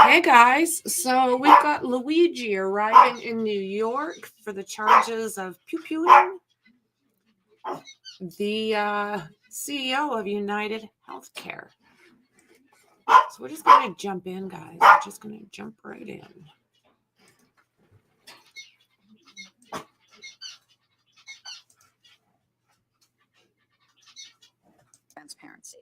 Hey guys, so we've got Luigi arriving in New York for the charges of pew-pewing the CEO of UnitedHealthcare. So we're just going to jump in, guys. We're just going to jump right in. Transparency.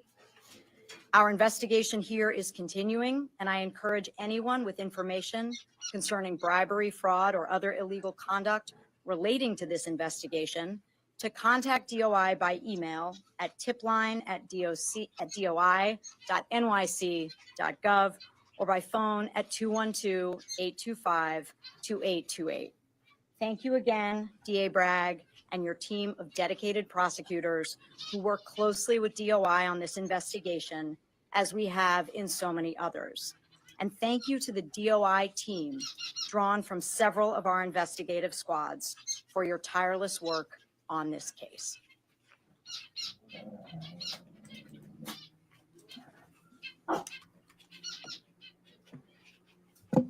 Our investigation here is continuing, and I encourage anyone with information concerning bribery, fraud, or other illegal conduct relating to this investigation to contact DOI by email at tipline@doi.nyc.gov or by phone at 212-825-2828. Thank you again, DA Bragg, and your team of dedicated prosecutors who work closely with DOI on this investigation, as we have in so many others. And thank you to the DOI team, drawn from several of our investigative squads, for your tireless work on this case.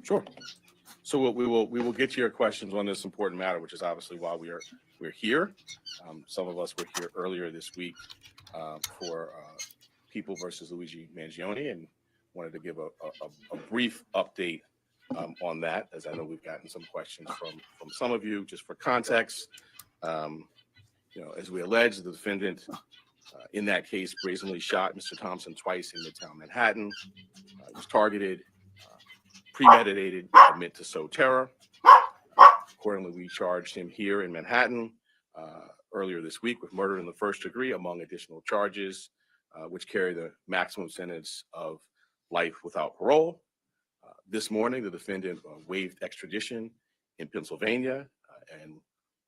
Sure. So we will get to your questions on this important matter, which is obviously why we're here. Some of us were here earlier this week for People versus Luigi Mangione, and wanted to give a brief update on that, as I know we've gotten some questions from some of you. Just for context, as we allege, the defendant in that case brazenly shot Mr. Thompson twice in Midtown Manhattan. He was targeted, premeditated, meant to sow terror. Accordingly, we charged him here in Manhattan earlier this week with murder in the first degree, among additional charges, which carry the maximum sentence of life without parole. This morning, the defendant waived extradition in Pennsylvania and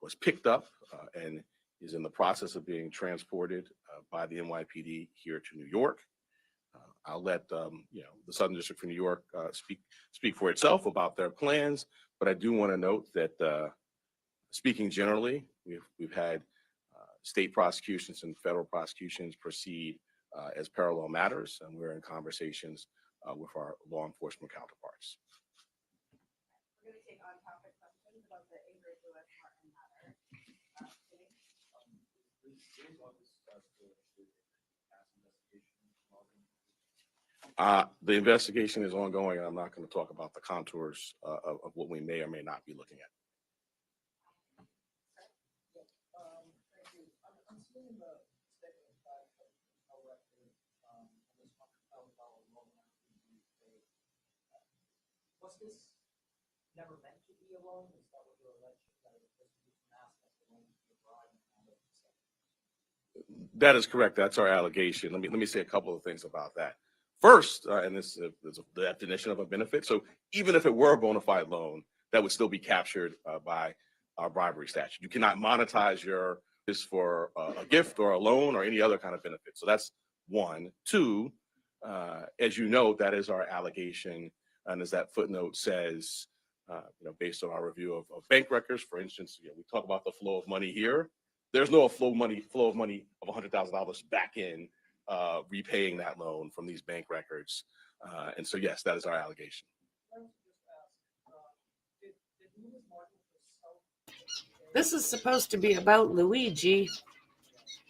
was picked up and is in the process of being transported by the NYPD here to New York. I'll let the Southern District for New York speak for itself about their plans, but I do want to note that speaking generally, we've had state prosecutions and federal prosecutions proceed as parallel matters, and we're in conversations with our law enforcement counterparts. We're going to take on-topic questions about the Ingrid Lewis Martin matter. The investigation is ongoing, and I'm not going to talk about the contours of what we may or may not be looking at. I'm seeing the statement that elected on this $100,000 loan. Was this never meant to be a loan? Is that what you're alleging, that it was used to mask as a loan to the bribe? That is correct. That's our allegation. Let me say a couple of things about that. First, and this is the definition of a benefit. So even if it were a bona fide loan, that would still be captured by our bribery statute. You cannot monetize this for a gift or a loan or any other kind of benefit. So that's one. Two, as you know, that is our allegation, and as that footnote says, based on our review of bank records, for instance, we talk about the flow of money here. There's no flow of money of $100,000 back in repaying that loan from these bank records. And so, yes, that is our allegation. This is supposed to be about Luigi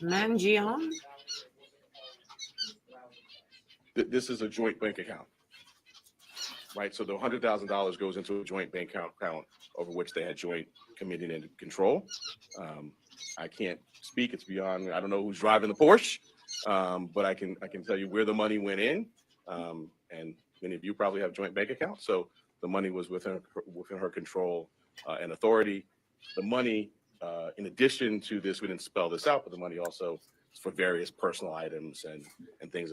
Mangione. This is a joint bank account, right? So the $100,000 goes into a joint bank account over which they had joint committing and control. I can't speak. It's beyond. I don't know who's driving the Porsche. But I can tell you where the money went in, and many of you probably have joint bank accounts. So the money was within her control and authority. The money, in addition to this, we didn't spell this out, but the money also is for various personal items and things.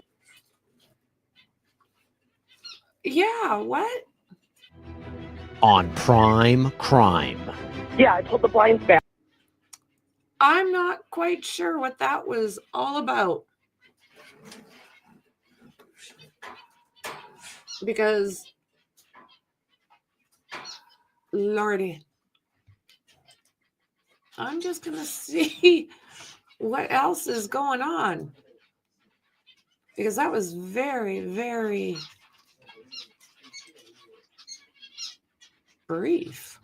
Yeah, what? On Prime Crime. Yeah, I pulled the blinds back. I'm not quite sure what that was all about. Because, Lordy, I'm just going to see what else is going on. Because that was very, very brief.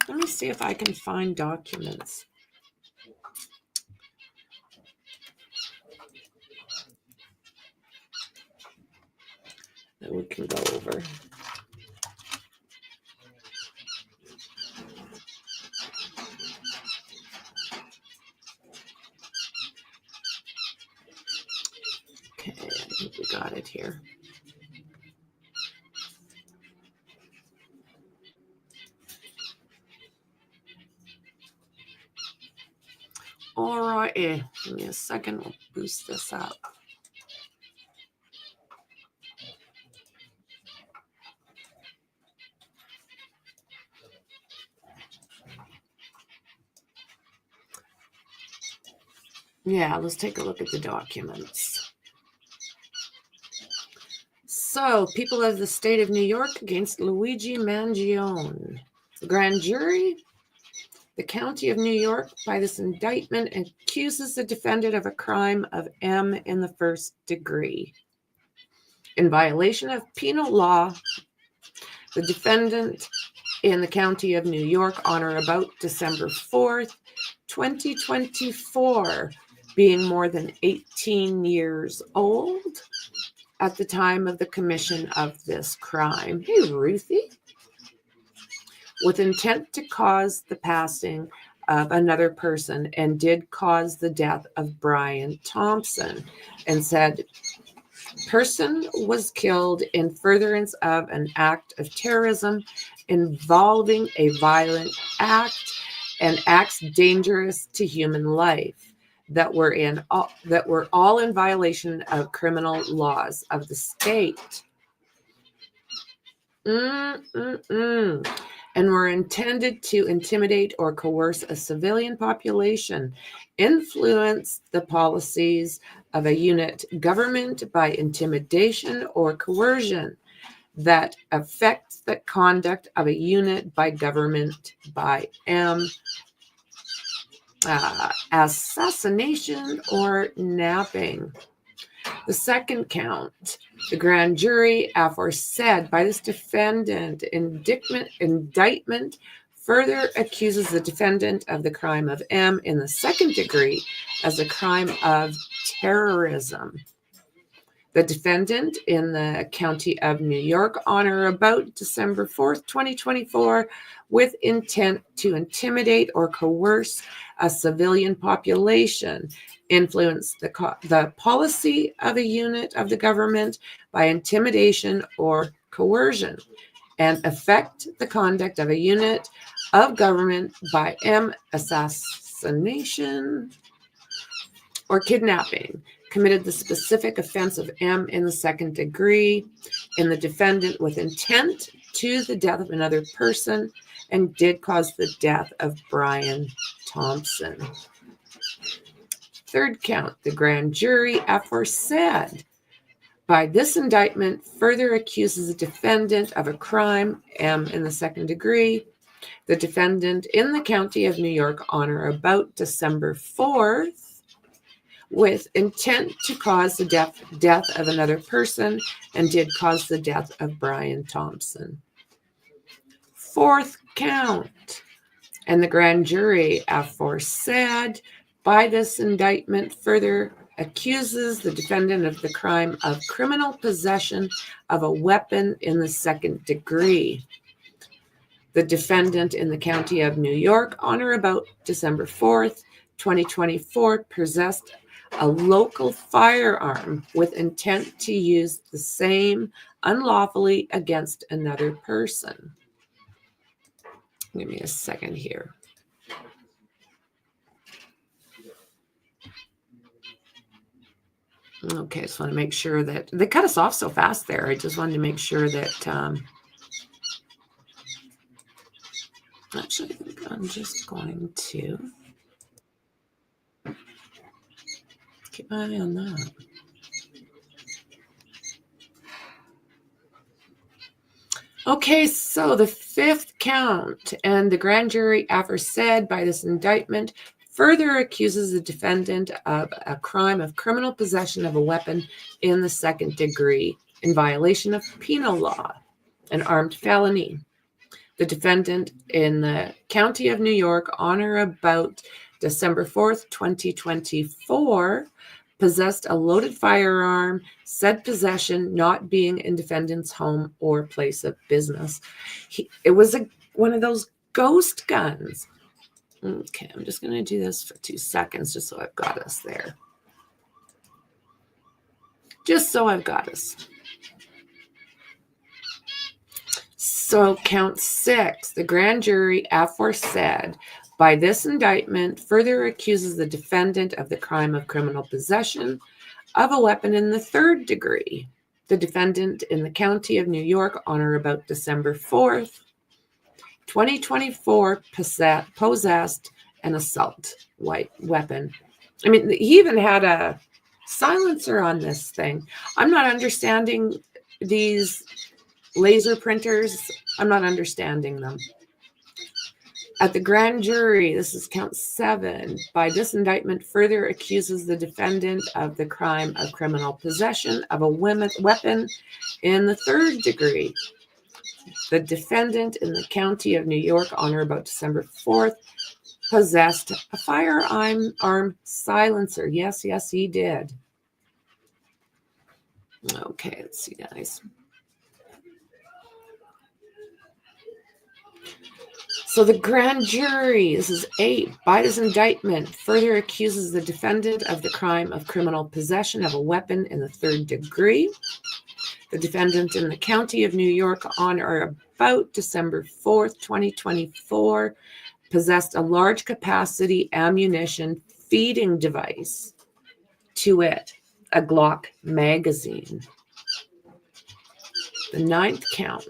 Let me see if I can find documents. That we can go over. Okay, I think we got it here. All right, give me a second. We'll boost this up. Yeah, let's take a look at the documents. So, people of the state of New York against Luigi Mangione. The grand jury, the county of New York, by this indictment, accuses the defendant of a crime of M in the first degree. In violation of penal law, the defendant in the county of New York on or about December 4th, 2024, being more than 18 years old at the time of the commission of this crime. Hey, Ruthie. With intent to cause the passing of another person and did cause the death of Brian Thompson, and said person was killed in furtherance of an act of terrorism involving a violent act and acts dangerous to human life that were all in violation of criminal laws of the state. And were intended to intimidate or coerce a civilian population, influence the policies of a unit government by intimidation or coercion, that affects the conduct of a unit by government by M, assassination or napping. The second count, the grand jury aforesaid by this defendant indictment further accuses the defendant of the crime of M in the second degree as a crime of terrorism. The defendant in the county of New York on or about December 4th, 2024, with intent to intimidate or coerce a civilian population, influence the policy of a unit of the government by intimidation or coercion, and affect the conduct of a unit of government by M, assassination or kidnapping, committed the specific offense of M in the second degree in the defendant with intent to the death of another person and did cause the death of Brian Thompson. Third count, the grand jury aforesaid by this indictment further accuses the defendant of a crime, M in the second degree, the defendant in the county of New York on or about December 4th, with intent to cause the death of another person and did cause the death of Brian Thompson. Fourth count, and the grand jury aforesaid by this indictment further accuses the defendant of the crime of criminal possession of a weapon in the second degree. The defendant in the county of New York on or about December 4th, 2024, possessed a local firearm with intent to use the same unlawfully against another person. Give me a second here. Okay, I just want to make sure that they cut us off so fast there. I just wanted to make sure that actually, I think I'm just going to keep my eye on that. Okay, so the fifth count, and the grand jury aforesaid by this indictment further accuses the defendant of a crime of criminal possession of a weapon in the second degree in violation of penal law, an armed felony. The defendant in the County of New York on or about December 4th, 2024, possessed a loaded firearm, said possession not being in defendant's home or place of business. It was one of those ghost guns. Okay, I'm just going to do this for 2 seconds just so I've got us there. Just so I've got us. So count 6, the grand jury aforesaid by this indictment further accuses the defendant of the crime of criminal possession of a weapon in the third degree. The defendant in the County of New York on or about December 4th, 2024, possessed an assault weapon. I mean, he even had a silencer on this thing. I'm not understanding these laser printers. I'm not understanding them. At the grand jury, this is count 7, by this indictment further accuses the defendant of the crime of criminal possession of a weapon in the third degree. The defendant in the County of New York on or about December 4th possessed a firearm silencer. Yes, he did. Okay, let's see, guys. So the grand jury, this is 8, by this indictment further accuses the defendant of the crime of criminal possession of a weapon in the third degree. The defendant in the County of New York on or about December 4th, 2024, possessed a large capacity ammunition feeding device, to wit, a Glock magazine. The 9th count,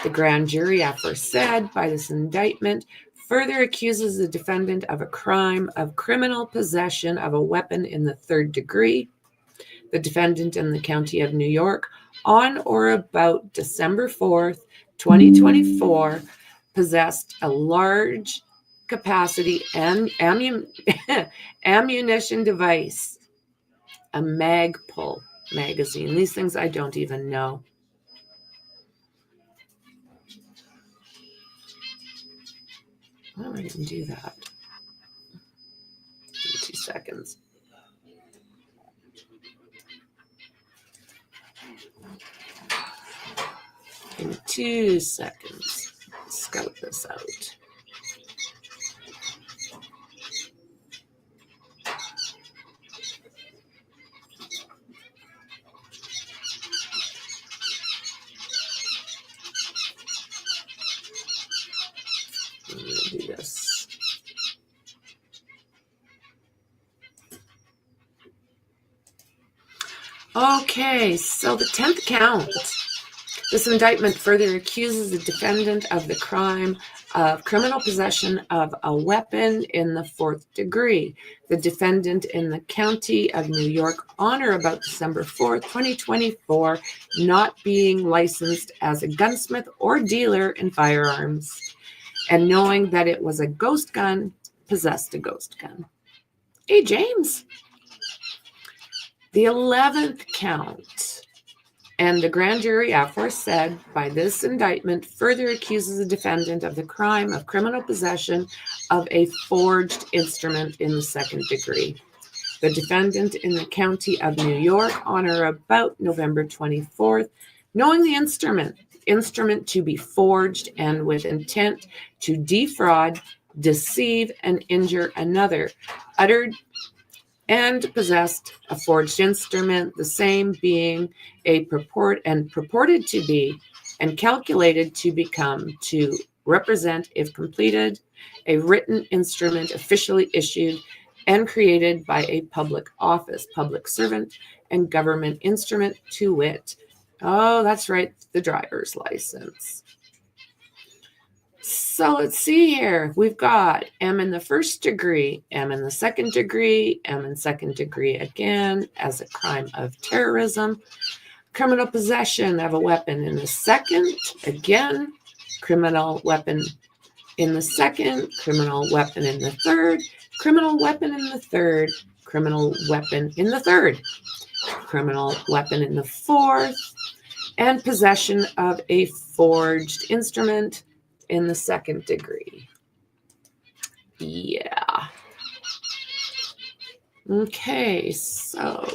the grand jury aforesaid by this indictment further accuses the defendant of a crime of criminal possession of a weapon in the third degree. The defendant in the County of New York on or about December 4th, 2024, possessed a large capacity ammunition device, a Magpul magazine. These things I don't even know. Why would I even do that? Give me 2 seconds. Give me 2 seconds. Scout this out. I'm going to do this. Okay, so the 10th count. This indictment further accuses the defendant of the crime of criminal possession of a weapon in the fourth degree. The defendant in the County of New York on or about December 4th, 2024, not being licensed as a gunsmith or dealer in firearms, and knowing that it was a ghost gun, possessed a ghost gun. Hey, James. The 11th count. And the grand jury aforesaid by this indictment further accuses the defendant of the crime of criminal possession of a forged instrument in the second degree. The defendant in the County of New York on or about November 24th, knowing the instrument to be forged and with intent to defraud, deceive, and injure another, uttered and possessed a forged instrument, the same being purported to be and calculated to become, to represent, if completed, a written instrument officially issued and created by a public office, public servant, and government instrument, to wit. Oh, that's right, the driver's license. So let's see here. We've got M in the first degree, M in the second degree, M in second degree again as a crime of terrorism, criminal possession of a weapon in the second, again, criminal weapon in the second, criminal weapon in the third, criminal weapon in the third, criminal weapon in the third, criminal weapon in the fourth, and possession of a forged instrument in the second degree. Yeah. Okay, so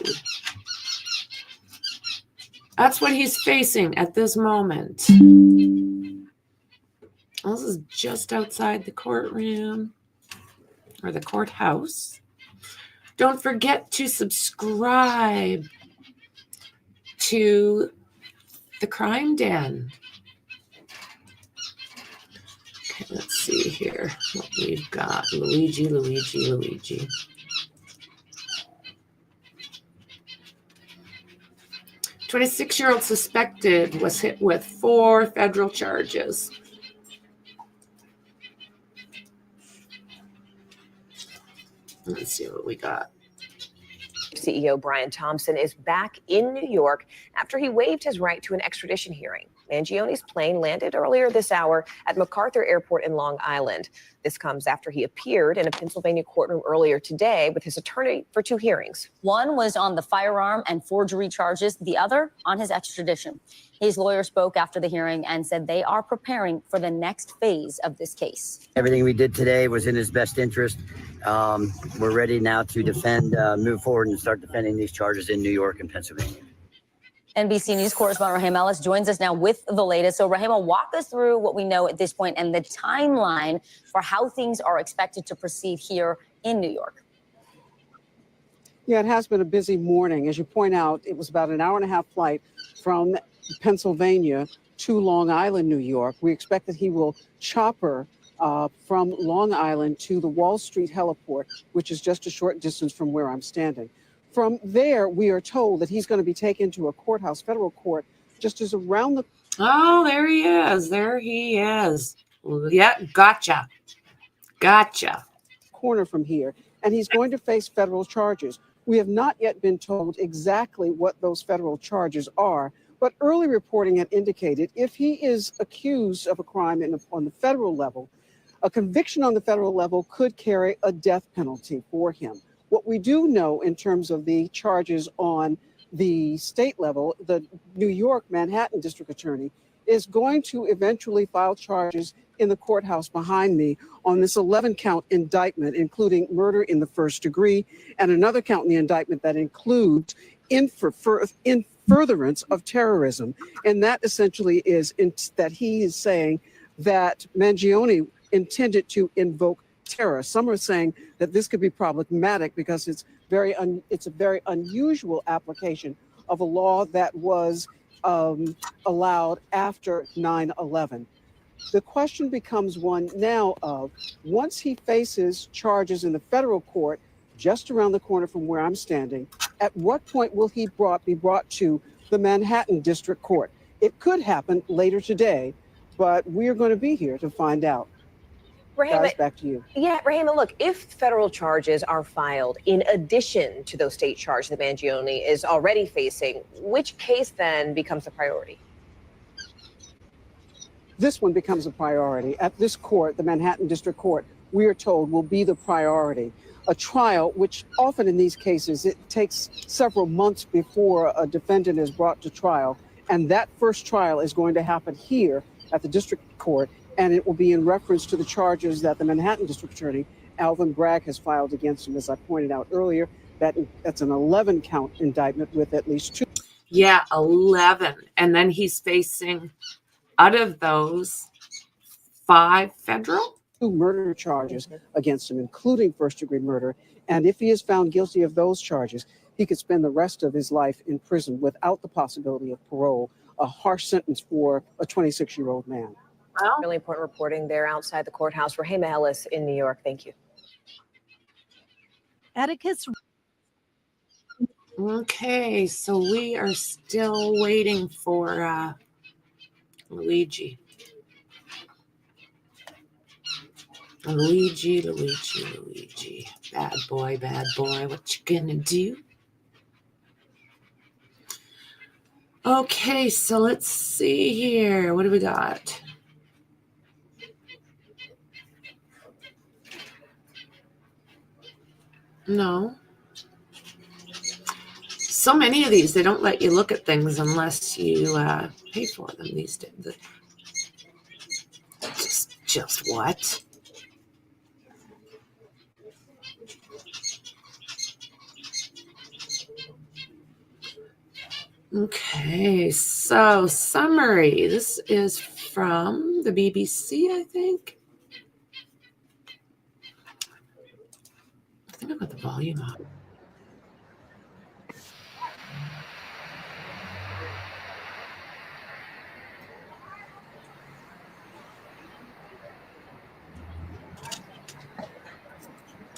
that's what he's facing at this moment. This is just outside the courtroom or the courthouse. Don't forget to subscribe to the Crime Den. Okay, let's see here what we've got. Luigi. 26-year-old suspected was hit with 4 federal charges. Let's see what we got. CEO Brian Thompson is back in New York after he waived his right to an extradition hearing. Mangione's plane landed earlier this hour at MacArthur Airport in Long Island. This comes after he appeared in a Pennsylvania courtroom earlier today with his attorney for 2 hearings. One was on the firearm and forgery charges, the other on his extradition. His lawyer spoke after the hearing and said they are preparing for the next phase of this case. Everything we did today was in his best interest. We're ready now to defend, move forward and start defending these charges in New York and Pennsylvania. NBC News correspondent Rahim Ellis joins us now with the latest. So Rahim, walk us through what we know at this point and the timeline for how things are expected to proceed here in New York. Yeah, it has been a busy morning. As you point out, it was about an hour-and-a-half flight from Pennsylvania to Long Island, New York. We expect that he will chopper from Long Island to the Wall Street heliport, which is just a short distance from where I'm standing. From there, we are told that he's going to be taken to a courthouse, federal court, just as around the... Oh, there he is. There he is. Yeah, gotcha. Corner from here, and he's going to face federal charges. We have not yet been told exactly what those federal charges are, but early reporting had indicated if he is accused of a crime on the federal level, a conviction on the federal level could carry a death penalty for him. What we do know in terms of the charges on the state level, the New York Manhattan District Attorney is going to eventually file charges in the courthouse behind me on this 11-count indictment, including murder in the first degree, and another count in the indictment that includes in furtherance of terrorism. And that essentially is that he is saying that Mangione intended to invoke terror. Some are saying that this could be problematic because it's a very unusual application of a law that was allowed after 9/11. The question becomes one now of, once he faces charges in the federal court just around the corner from where I'm standing, at what point will he be brought to the Manhattan District Court? It could happen later today, but we're going to be here to find out. Guys, back to you. Yeah, Rahima, look, if federal charges are filed in addition to those state charges that Mangione is already facing, which case then becomes a priority? This one becomes a priority. At this court, the Manhattan District Court, we are told will be the priority. A trial, which often in these cases, it takes several months before a defendant is brought to trial. And that first trial is going to happen here at the district court. And it will be in reference to the charges that the Manhattan District Attorney, Alvin Bragg, has filed against him. As I pointed out earlier, that's an 11-count indictment with at least 2. Yeah, 11. And then he's facing, out of those, 5 federal? 2 murder charges against him, including first-degree murder. And if he is found guilty of those charges, he could spend the rest of his life in prison without the possibility of parole, a harsh sentence for a 26-year-old man. Really important reporting there outside the courthouse. Rahima Ellis in New York. Thank you. Atticus. Okay, so we are still waiting for Luigi. Luigi. Bad boy, what you gonna do? Okay, so let's see here. What do we got? No. So many of these, they don't let you look at things unless you pay for them these days. Just what? Okay, so summary. This is from the BBC, I think. I think I've got the volume up.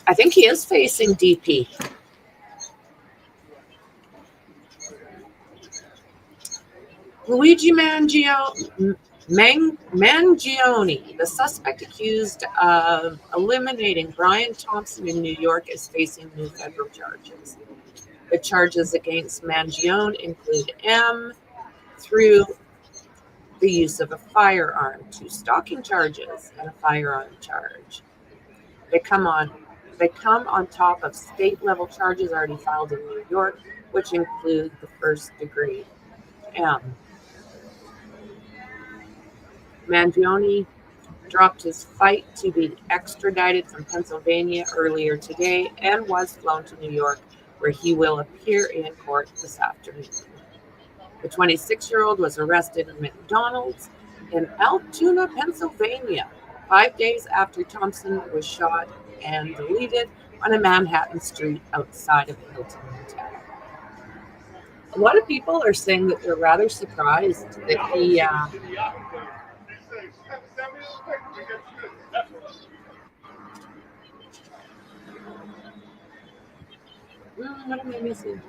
I think he is facing DP. Luigi Mangione, the suspect accused of eliminating Brian Thompson in New York, is facing new federal charges. The charges against Mangione include M through the use of a firearm, 2 stalking charges, and a firearm charge. They come on top of state-level charges already filed in New York, which include the first degree M. Mangione dropped his fight to be extradited from Pennsylvania earlier today and was flown to New York, where he will appear in court this afternoon. The 26-year-old was arrested in McDonald's in Altoona, Pennsylvania, 5 days after Thompson was shot and deleted on a Manhattan street outside of Hilton Hotel. A lot of people are saying that they're rather surprised that he what am I missing?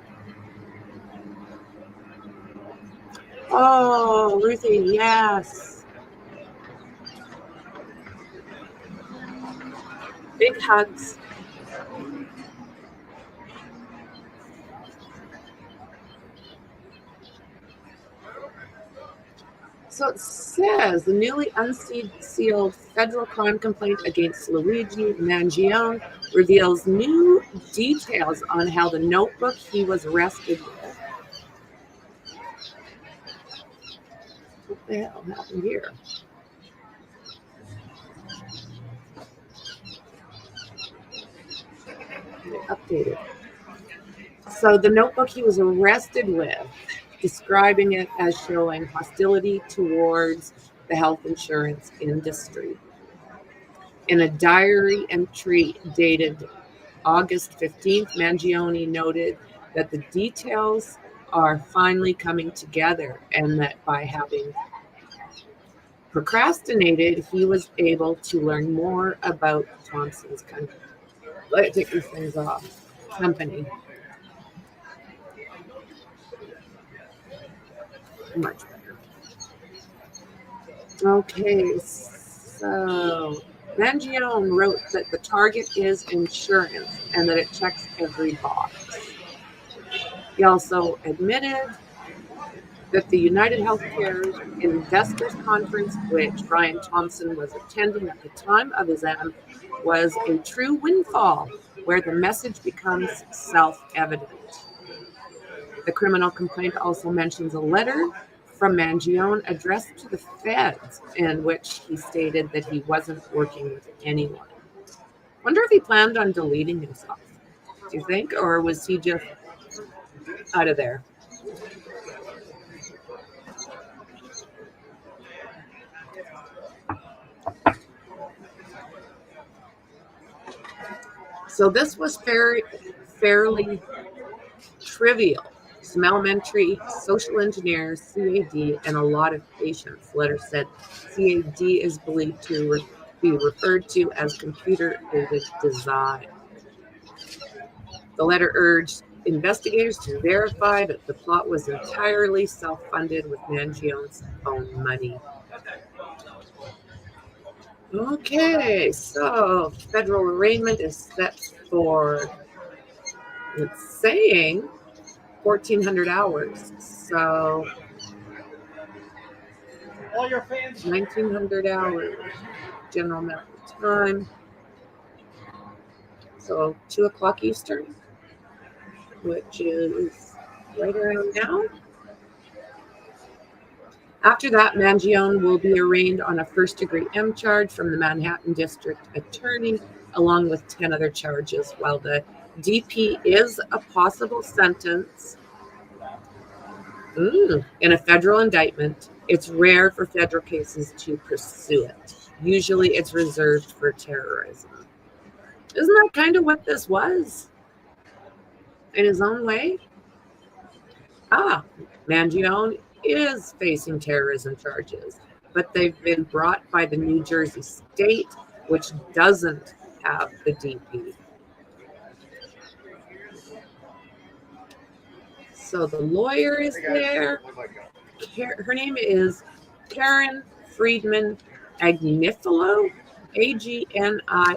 Oh, Ruthie, yes. Big hugs. So it says the newly unsealed federal crime complaint against Luigi Mangione reveals new details on how the notebook he was arrested with. What the hell happened here? They updated. So the notebook he was arrested with, describing it as showing hostility towards the health insurance industry. In a diary entry dated August 15th, Mangione noted that the details are finally coming together and that by having procrastinated, he was able to learn more about Thompson's company. Let it take these things off. Company. Much better. Okay, so Mangione wrote that the target is insurance and that it checks every box. He also admitted that the UnitedHealthcare Investors Conference, which Brian Thompson was attending at the time of his end, was a true windfall where the message becomes self-evident. The criminal complaint also mentions a letter from Mangione addressed to the feds in which he stated that he wasn't working with anyone. Wonder if he planned on deleting himself, do you think? Or was he just out of there? So this was fairly trivial. Some elementary social engineers, CAD, and a lot of patients. Letter said CAD is believed to be referred to as computer-aided design. The letter urged investigators to verify that the plot was entirely self-funded with Mangione's own money. Okay, so federal arraignment is set for, it's saying 1,400 hours. So 1,900 hours, general amount of time. So 2 o'clock Eastern, which is right around now. After that, Mangione will be arraigned on a first-degree M charge from the Manhattan District Attorney, along with 10 other charges, while the DP is a possible sentence in a federal indictment. It's rare for federal cases to pursue it. Usually it's reserved for terrorism. Isn't that kind of what this was? In his own way? Mangione is facing terrorism charges, but they've been brought by the New Jersey state, which doesn't have the DP. So the lawyer is there. Her name is Karen Friedman Agnifilo, Agnifilo.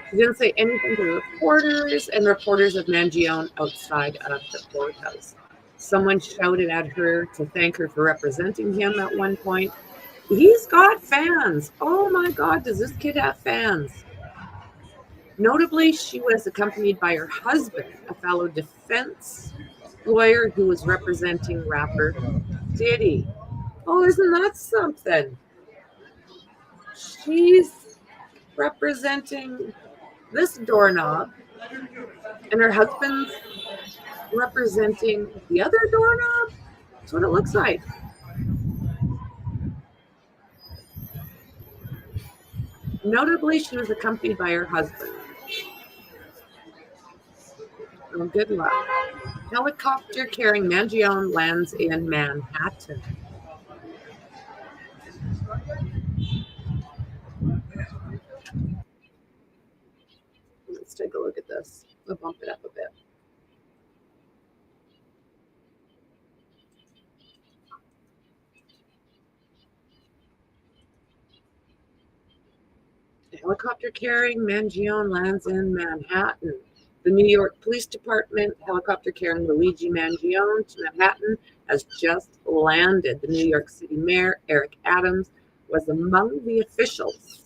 She didn't say anything to reporters and reporters of Mangione outside of the courthouse. Someone shouted at her to thank her for representing him at one point. He's got fans. Oh my God, does this kid have fans? Notably, she was accompanied by her husband, a fellow defense lawyer who was representing rapper Diddy. Oh, isn't that something? She's representing this doorknob, and her husband's representing the other doorknob. That's what it looks like. Notably, she was accompanied by her husband. Oh, good luck. Helicopter carrying Mangione lands in Manhattan. Let's take a look at this. We'll bump it up a bit. The helicopter carrying Mangione lands in Manhattan. The New York Police Department helicopter carrying Luigi Mangione to Manhattan has just landed. The New York City Mayor, Eric Adams, was among the officials.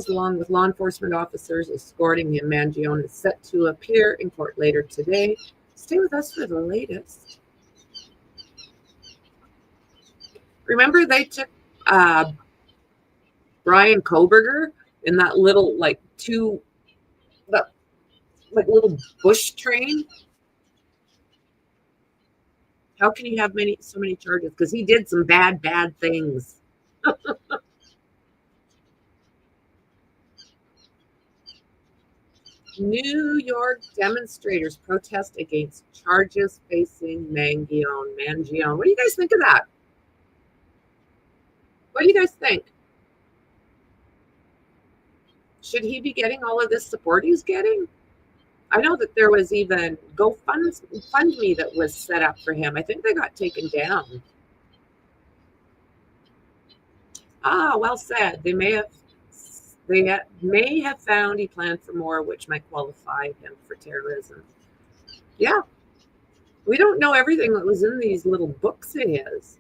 Along with law enforcement officers escorting him. Mangione is set to appear in court later today. Stay with us for the latest. Remember they took Brian Koberger in that little little bush train? How can you have so many charges? Because he did some bad things. New York demonstrators protest against charges facing Mangione. What do you guys think of that? What do you guys think? Should he be getting all of this support he's getting? I know that there was even GoFundMe that was set up for him. I think they got taken down. Well said. They may have found he planned for more, which might qualify him for terrorism. Yeah. We don't know everything that was in these little books of his.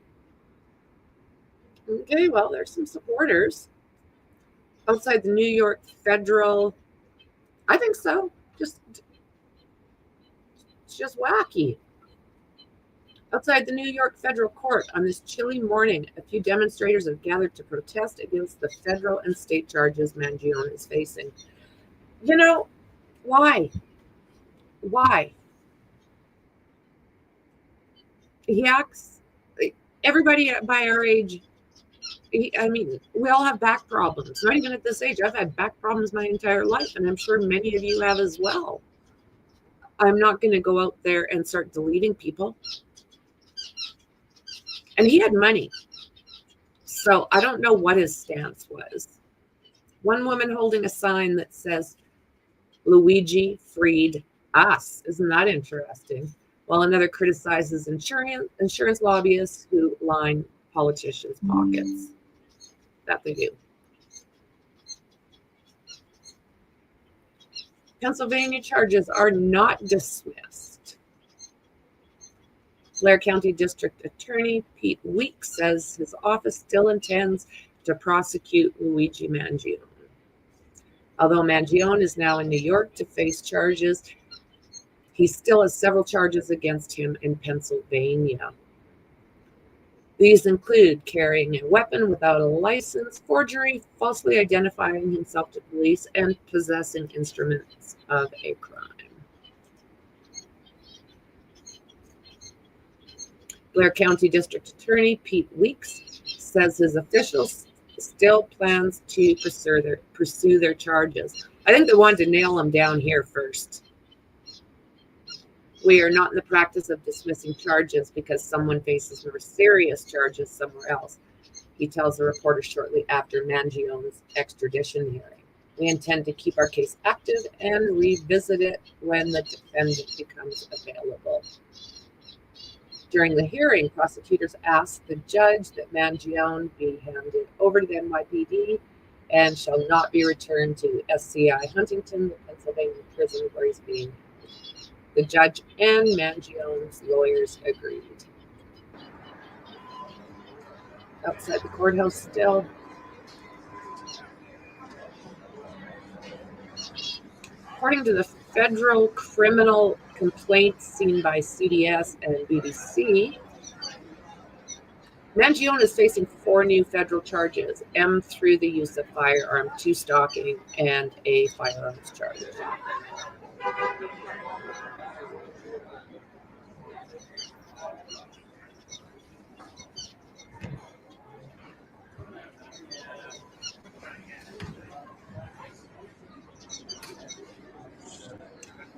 Okay, well, there's some supporters outside the New York Federal. I think so. It's just wacky. Outside the New York Federal Court on this chilly morning, a few demonstrators have gathered to protest against the federal and state charges Mangione is facing. You know, why? Why? He acts, everybody by our age, we all have back problems. Not even at this age. I've had back problems my entire life, and I'm sure many of you have as well. I'm not going to go out there and start deleting people. And he had money. So I don't know what his stance was. One woman holding a sign that says, Luigi freed us. Isn't that interesting? While another criticizes insurance lobbyists who line politicians' pockets. That they do. Pennsylvania charges are not dismissed. Blair County District Attorney Pete Weeks says his office still intends to prosecute Luigi Mangione. Although Mangione is now in New York to face charges, he still has several charges against him in Pennsylvania. These include carrying a weapon without a license, forgery, falsely identifying himself to police, and possessing instruments of a crime. Blair County District Attorney Pete Weeks says his officials still plans to pursue their charges. I think they wanted to nail him down here first. We are not in the practice of dismissing charges because someone faces more serious charges somewhere else, he tells the reporter shortly after Mangione's extradition hearing. We intend to keep our case active and revisit it when the defendant becomes available. During the hearing, prosecutors asked the judge that Mangione be handed over to the NYPD and shall not be returned to SCI Huntington, the Pennsylvania prison where he's being held. The judge and Mangione's lawyers agreed. Outside the courthouse still. According to the federal criminal complaints seen by CDS and BBC, Mangione is facing 4 new federal charges, M through the use of firearm, 2 stalking, and a firearms charge.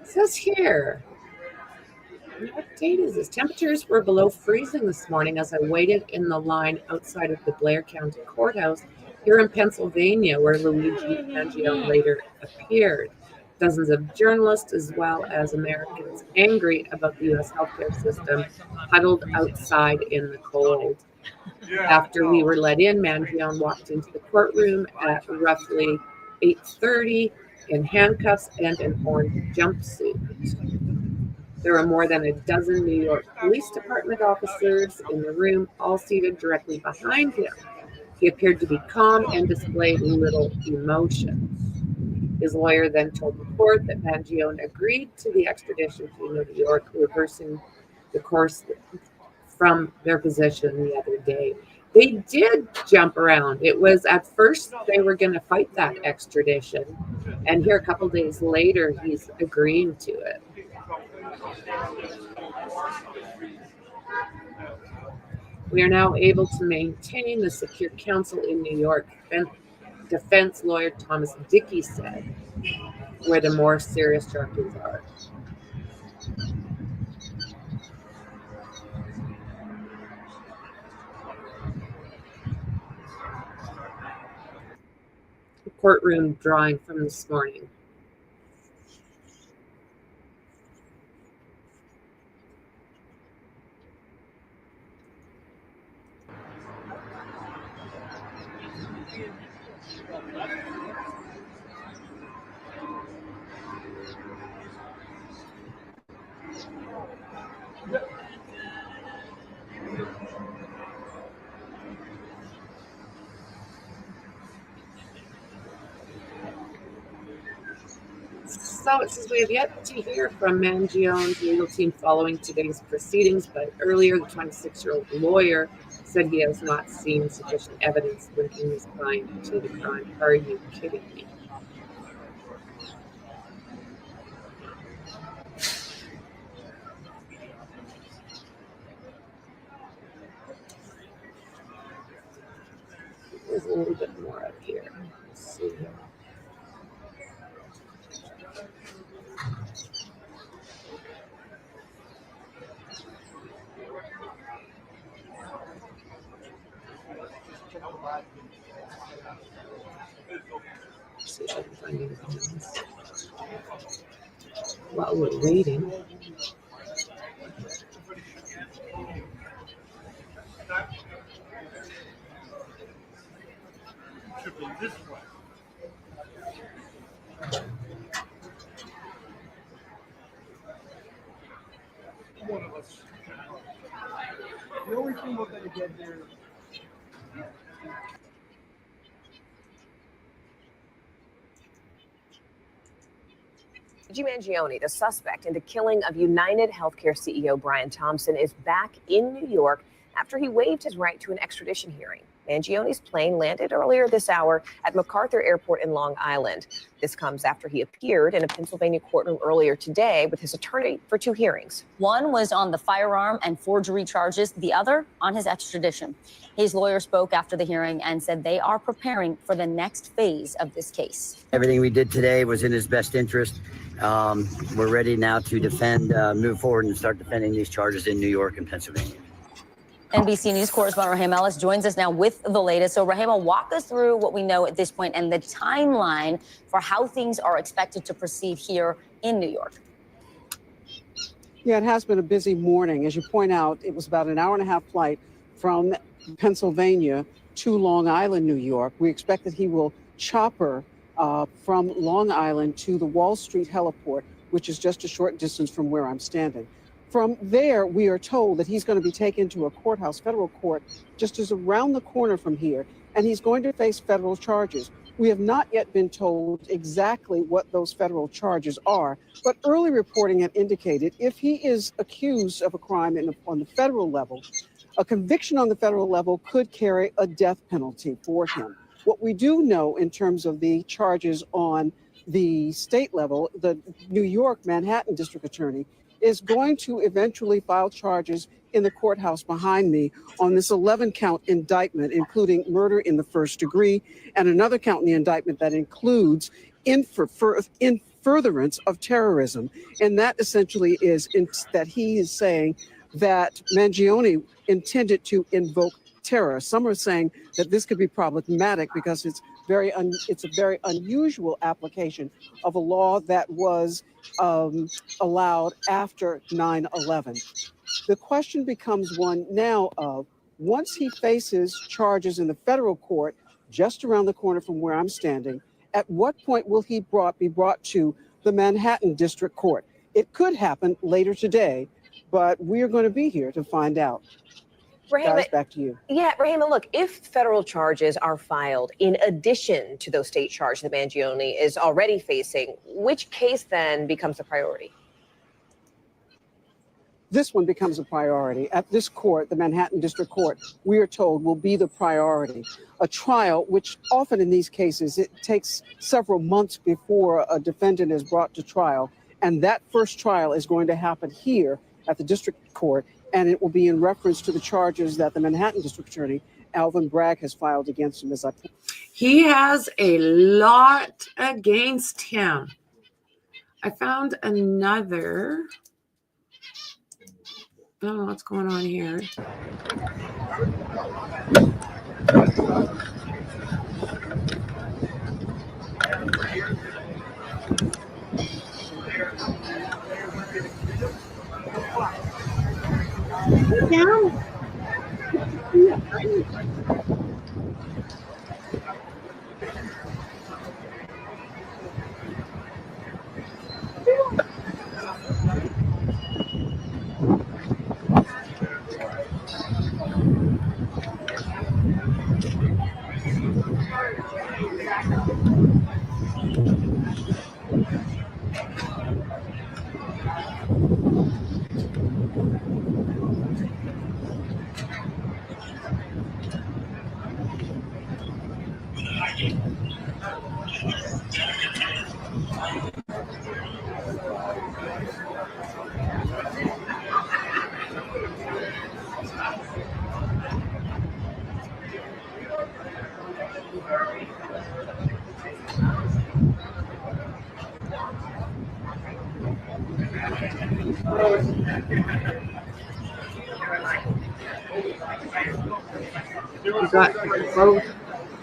It says here, what date is this? Temperatures were below freezing this morning as I waited in the line outside of the Blair County Courthouse here in Pennsylvania, where Luigi Mangione later appeared. Dozens of journalists, as well as Americans angry about the U.S. healthcare system, huddled outside in the cold. After we were let in, Mangione walked into the courtroom at roughly 8:30 in handcuffs and an orange jumpsuit. There were more than a dozen New York Police Department officers in the room, all seated directly behind him. He appeared to be calm and displayed little emotion. His lawyer then told the court that Mangione agreed to the extradition to New York, reversing the course from their position the other day. They did jump around. It was at first they were going to fight that extradition, and here a couple days later, he's agreeing to it. We are now able to maintain the secure counsel in New York, defense lawyer Thomas Dickey said, where the more serious charges are. The courtroom drawing from this morning. So it says we have yet to hear from Mangione's legal team following today's proceedings, but earlier the 26-year-old lawyer said he has not seen sufficient evidence linking his client to the crime. Are you kidding me? There's a little bit more up here. Let's see here. Let's see if I can find anything else. While we're waiting. The only thing we're going to get here. Luigi Mangione, the suspect in the killing of UnitedHealthcare CEO Brian Thompson, is back in New York after he waived his right to an extradition hearing. Mangione's plane landed earlier this hour at MacArthur Airport in Long Island. This comes after he appeared in a Pennsylvania courtroom earlier today with his attorney for 2 hearings. One was on the firearm and forgery charges, the other on his extradition. His lawyer spoke after the hearing and said they are preparing for the next phase of this case. Everything we did today was in his best interest. We're ready now to defend, move forward and start defending these charges in New York and Pennsylvania. NBC News correspondent Rahim Ellis joins us now with the latest. So Rahim, walk us through what we know at this point and the timeline for how things are expected to proceed here in New York. Yeah, it has been a busy morning. As you point out, it was about an hour-and-a-half flight from Pennsylvania to Long Island, New York. We expect that he will chopper from Long Island to the Wall Street heliport, which is just a short distance from where I'm standing. From there, we are told that he's going to be taken to a courthouse, federal court, just as around the corner from here, and he's going to face federal charges. We have not yet been told exactly what those federal charges are, but early reporting had indicated if he is accused of a crime on the federal level, a conviction on the federal level could carry a death penalty for him. What we do know in terms of the charges on the state level, the New York Manhattan District Attorney is going to eventually file charges in the courthouse behind me on this 11-count indictment, including murder in the first degree, and another count in the indictment that includes in furtherance of terrorism. And that essentially is that he is saying that Mangione intended to invoke terror. Some are saying that this could be problematic because it's a very unusual application of a law that was allowed after 9/11. The question becomes one now of, once he faces charges in the federal court just around the corner from where I'm standing, at what point will he be brought to the Manhattan District Court? It could happen later today, but we're going to be here to find out. Guys, back to you. Yeah, Rahima, look, if federal charges are filed in addition to those state charges that Mangione is already facing, which case then becomes a priority? This one becomes a priority. At this court, the Manhattan District Court, we are told will be the priority. A trial, which often in these cases, it takes several months before a defendant is brought to trial. And that first trial is going to happen here at the district court, and it will be in reference to the charges that the Manhattan District Attorney, Alvin Bragg, has filed against him. He has a lot against him. I found another. I don't know what's going on here. You got both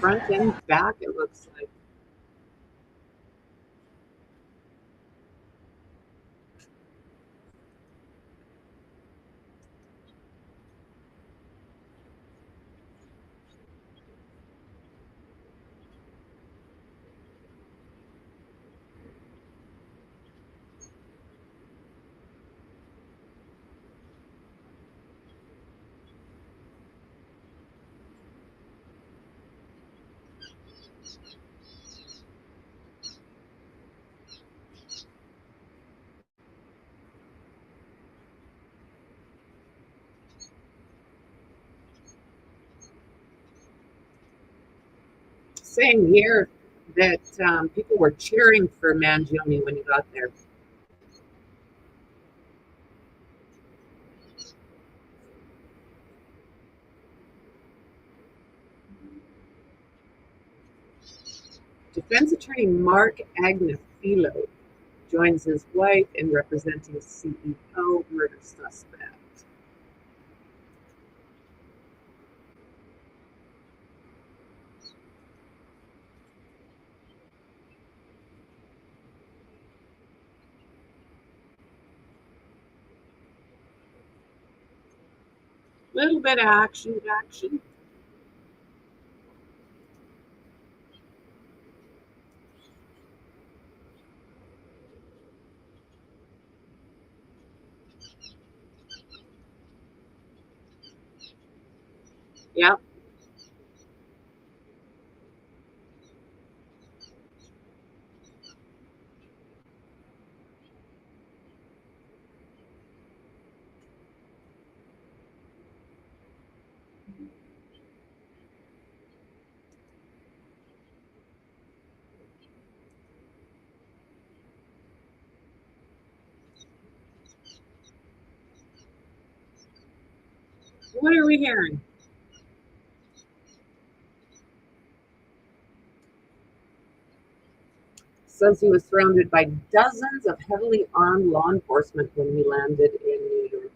front and back, it looks like. saying here that people were cheering for Mangione when he got there. Defense attorney Mark Agnafilo joins his wife in representing CEO murder suspect. Little bit of action. Yep. What are we hearing? Says he was surrounded by dozens of heavily armed law enforcement when he landed in New York.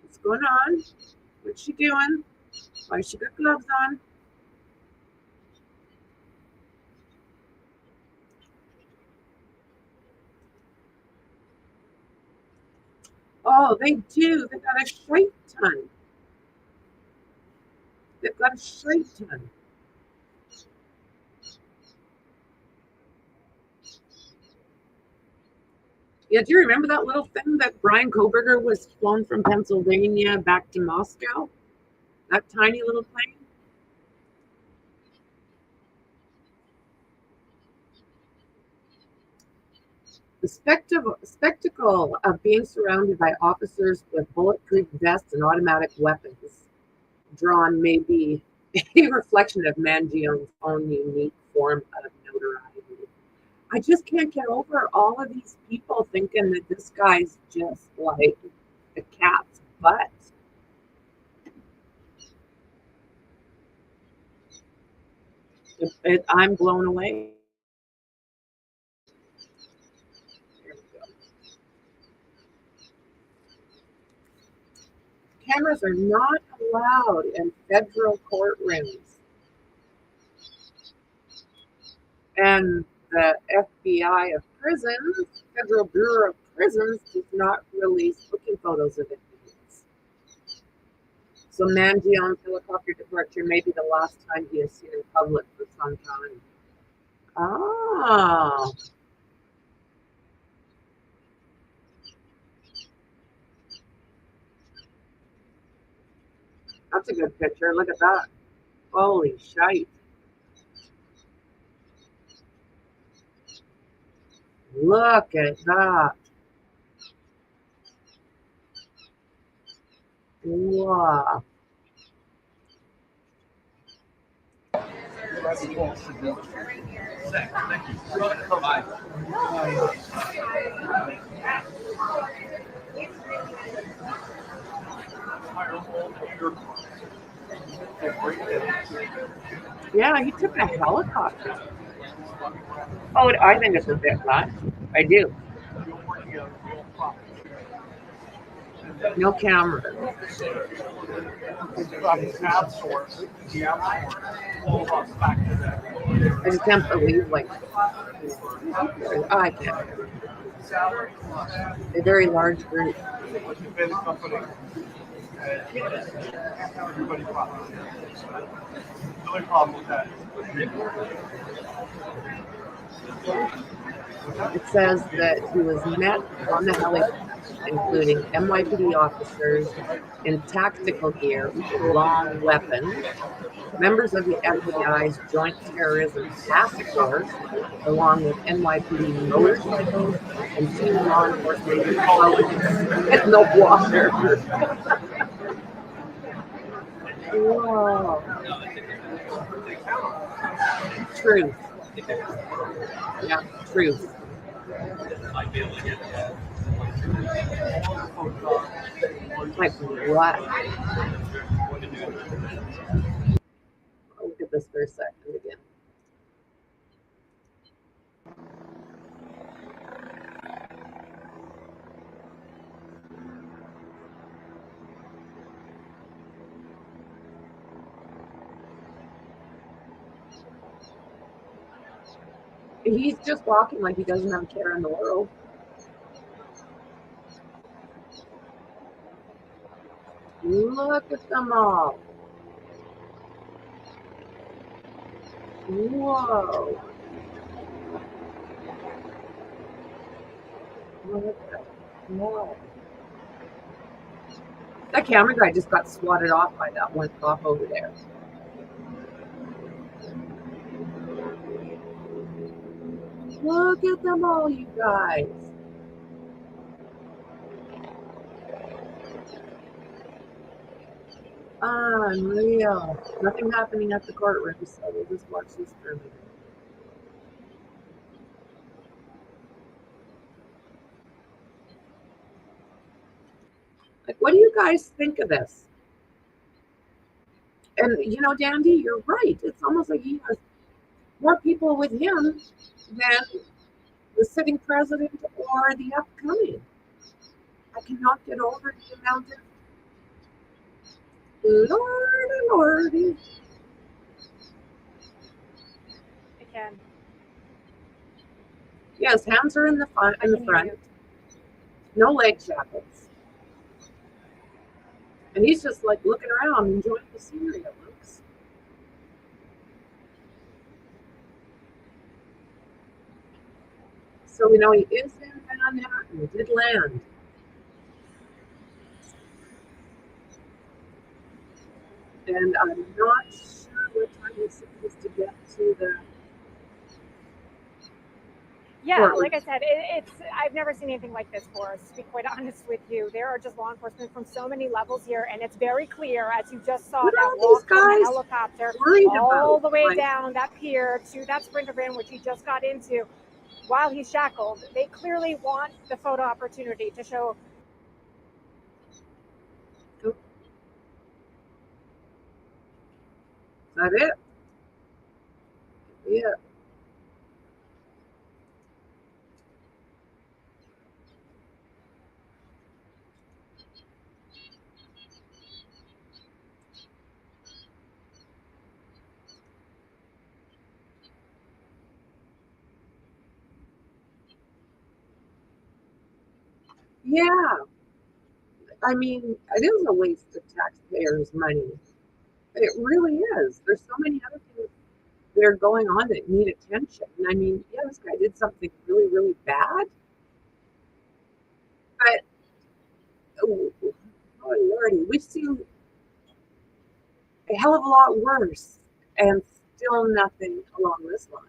What's going on? What's she doing? Why she got gloves on? Oh, they do. They've got a shite ton. They've got a shite ton. Yeah, do you remember that little thing that Brian Koberger was flown from Pennsylvania back to Moscow? That tiny little plane? The spectacle of being surrounded by officers with bulletproof vests and automatic weapons drawn may be a reflection of Mangione's own unique form of notoriety. I just can't get over all of these people thinking that this guy's just like a cat's butt. I'm blown away. Here we go. Cameras are not allowed in federal courtrooms. And the FBI of prisons, Federal Bureau of Prisons, does not release booking photos of inmates. So Mangione's helicopter departure may be the last time he is seen in public for some time. Oh. That's a good picture. Look at that. Holy shite. Look at that. Wow. Yeah, he took a helicopter. Oh, I think it's a bit much. I do. No camera. I just can't believe, like, I can't. A very large group. It says that he was met on the helipad, including NYPD officers in tactical gear with long weapons, members of the FBI's Joint Terrorism Task Force, along with NYPD motorcycles, and 2 law enforcement boats in the water. Whoa. Truth. Yeah, truth. Like what? I'll look at this for a second again. He's just walking like he doesn't have a care in the world. Look at them all. Whoa. What the hell? That camera guy just got swatted off by that one cop over there. Look at them all, you guys. Unreal. Nothing happening at the courtroom, so we'll just watch this for a minute. Like, what do you guys think of this? And, you know, Dandy, you're right. It's almost like he has more people with him than the sitting president or the upcoming. I cannot get over the amount of Lordy. I can. Yes, hands are in the front. No leg shackles. And he's just like looking around, enjoying the scenery, it looks. So we know he is in Manhattan. He did land. And I'm not sure what time he's supposed to get to the Yeah, courtroom. like I said, I've never seen anything like this, Boris, to be quite honest with you. There are just law enforcement from so many levels here, and it's very clear, as you just saw, What that are walk these from the guys helicopter worried all about? the way Like, down that pier to that Sprinter van, which he just got into while he's shackled. They clearly want the photo opportunity to show. is that it? Yeah. Yeah. I mean, it is a waste of taxpayers' money. It really is. There's so many other things that are going on that need attention. And I mean, yeah, this guy did something really, really bad. But, oh Lordy, we've seen a hell of a lot worse and still nothing along this line.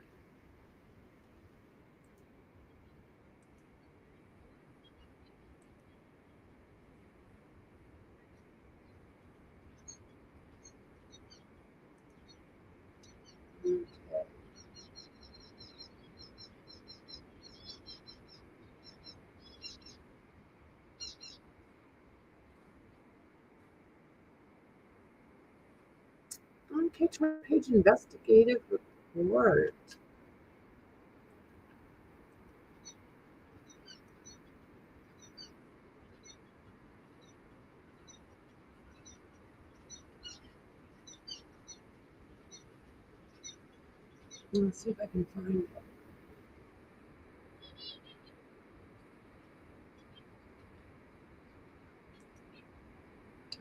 Okay, 20-page investigative report. Let's see if I can find it.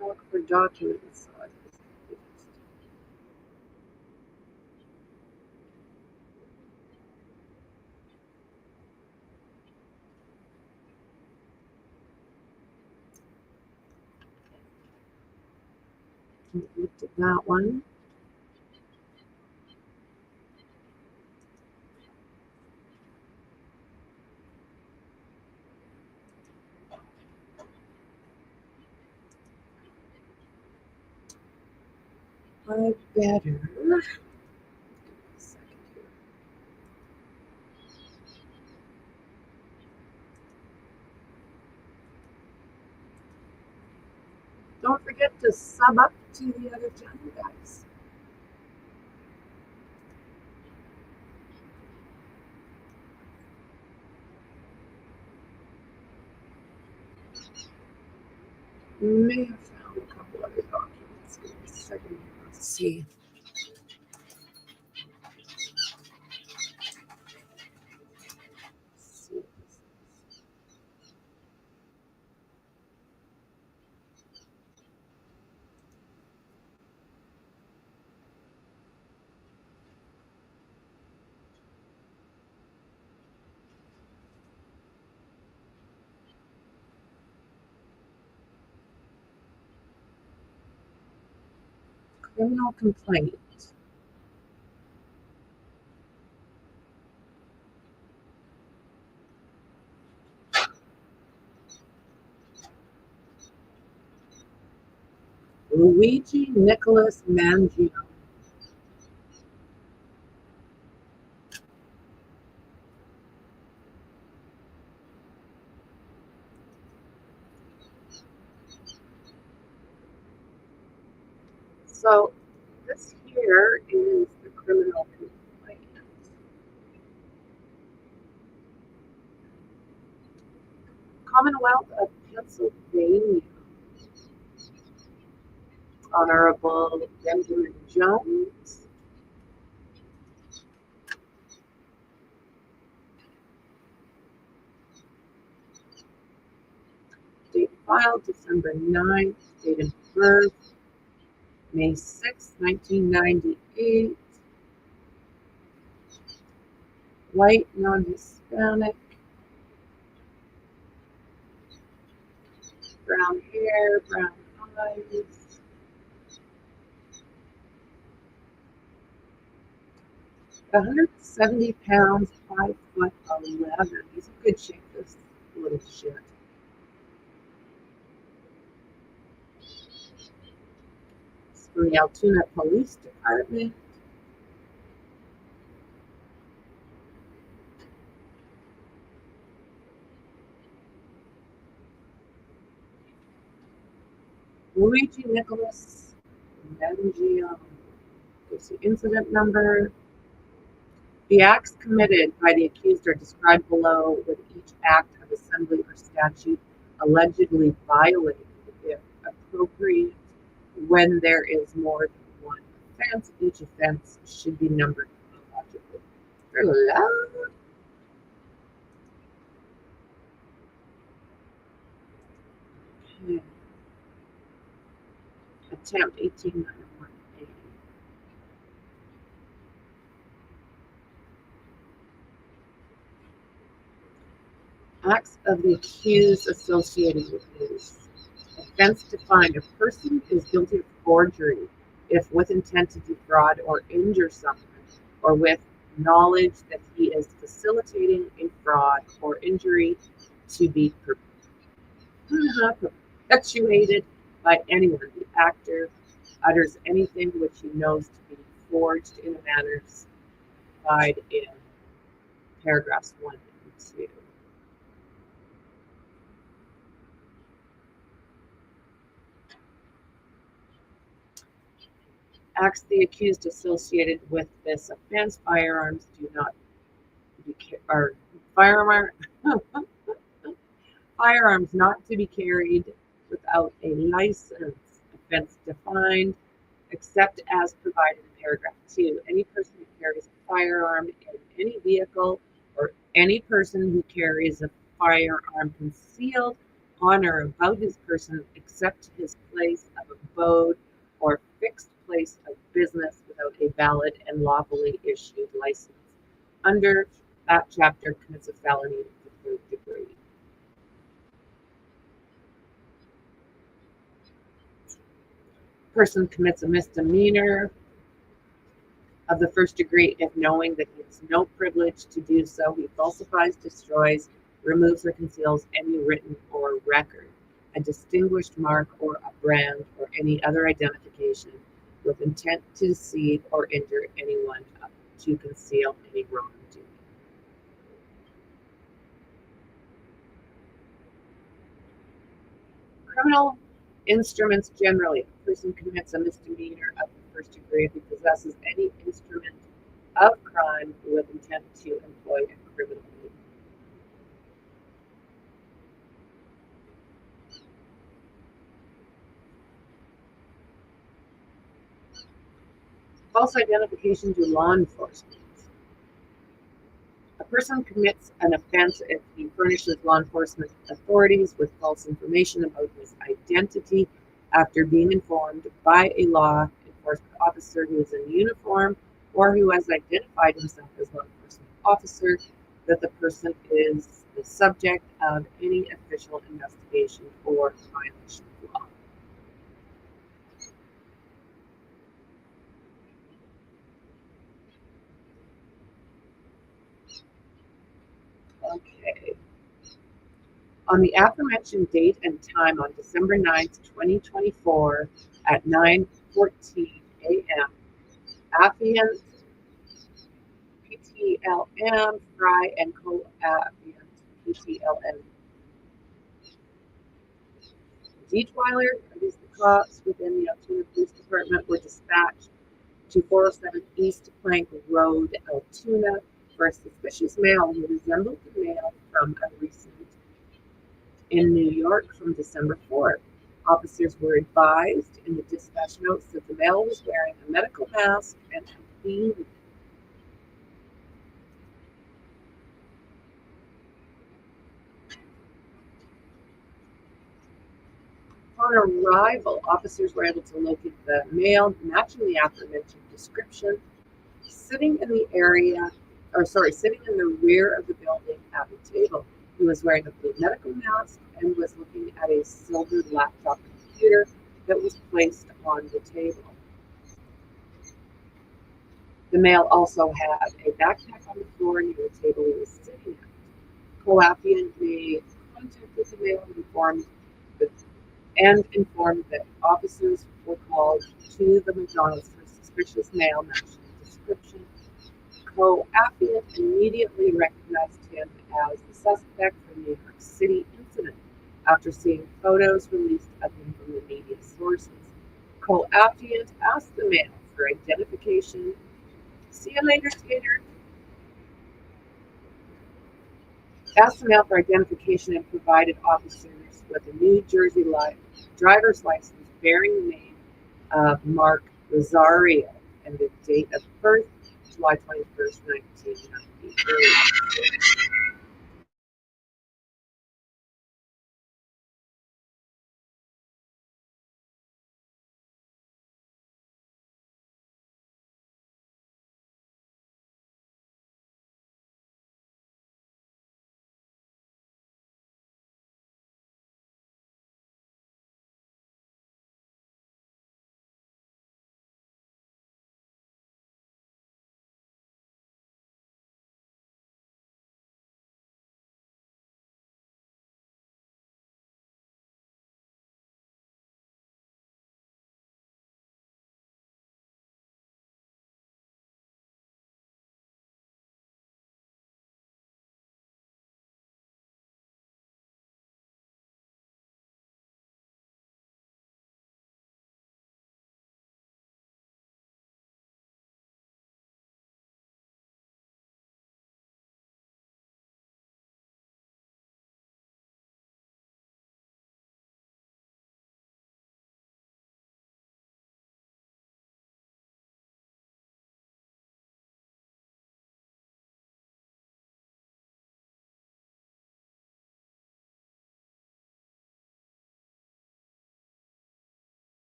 Look for documents. Looked at that one. I better. Don't forget to sub up to the other channel, guys. May have found a couple other documents. Give me a second. Let's see. Criminal complaint. Luigi Nicholas Mangione. So this here is the criminal complaint. Commonwealth of Pennsylvania. Honorable Benjamin Jones. Date filed December 9th. Date of birth May 6th, 1998. White, non-Hispanic. Brown hair, brown eyes. At 170 pounds, 5'11". He's in good shape, this little shit. It's from the Altoona Police Department. Luigi Nicholas Mangione. There's the incident number. The acts committed by the accused are described below, with each act of assembly or statute allegedly violated, if appropriate, when there is more than one offense. Each offense should be numbered chronologically. Hello? Okay. Attempt 1891A. Acts of the accused associated with this offense defined: a person is guilty of forgery if with intent to defraud or injure someone, or with knowledge that he is facilitating a fraud or injury to be perpetuated by anyone. The actor utters anything which he knows to be forged in a manner specified in paragraphs 1 and 2. Acts the accused associated with this offense: firearms do not be or firearms not to be carried without a license. Offense defined except as provided in paragraph 2. Any person who carries a firearm in any vehicle, or any person who carries a firearm concealed on or about his person except his place of abode or fixed place of business without a valid and lawfully issued license under that chapter commits a felony of the 3rd degree. Person commits a misdemeanor of the first degree if knowing that he has no privilege to do so, he falsifies, destroys, removes, or conceals any written or record, a distinguished mark or a brand or any other identification with intent to deceive or injure anyone, to conceal any wrongdoing. Criminal instruments generally. A person commits a misdemeanor of the first degree if he possesses any instrument of crime with intent to employ a criminal means. False identification to law enforcement. A person commits an offense if he furnishes law enforcement authorities with false information about his identity after being informed by a law enforcement officer who is in uniform or who has identified himself as law enforcement officer that the person is the subject of any official investigation or violation of law. Okay. On the aforementioned date and time on December 9th, 2024 at 9:14 a.m., Affiant, PTLM, Fry, and Co-Affiant, PTLM. Detweiler, these the cops within the Altoona Police Department, were dispatched to 407 East Plank Road, Altoona, for a suspicious male who resembled the male from a recent in New York from December 4th. Officers were advised in the dispatch notes that the male was wearing a medical mask and a beanie. Upon arrival, officers were able to locate the male matching the aforementioned description, sitting in the sitting in the rear of the building at the table. He was wearing a blue medical mask and was looking at a silver laptop computer that was placed on the table. The male also had a backpack on the floor near the table he was sitting at. Co-Affiant made contact with the male and informed that officers were called to the McDonald's for a suspicious male matching the description. Co-Affiant immediately recognized him as the suspect from the New York City incident after seeing photos released of him from the media sources. Co-Affiant asked the male for identification. See you later, Tater. Asked the male for identification and provided officers with a New Jersey driver's license bearing the name of Mark Rosario and the date of birth, July 21st, 1993.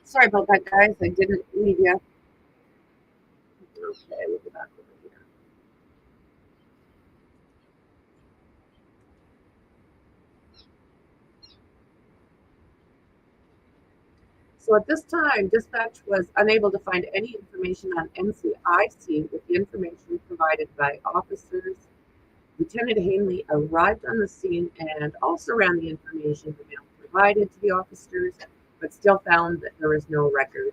Sorry about that, guys. I didn't leave you. Okay, we'll go back over here. So at this time, dispatch was unable to find any information on NCIC with the information provided by officers. Lieutenant Hanley arrived on the scene and also ran the information the mail provided to the officers, but still found that there was no record.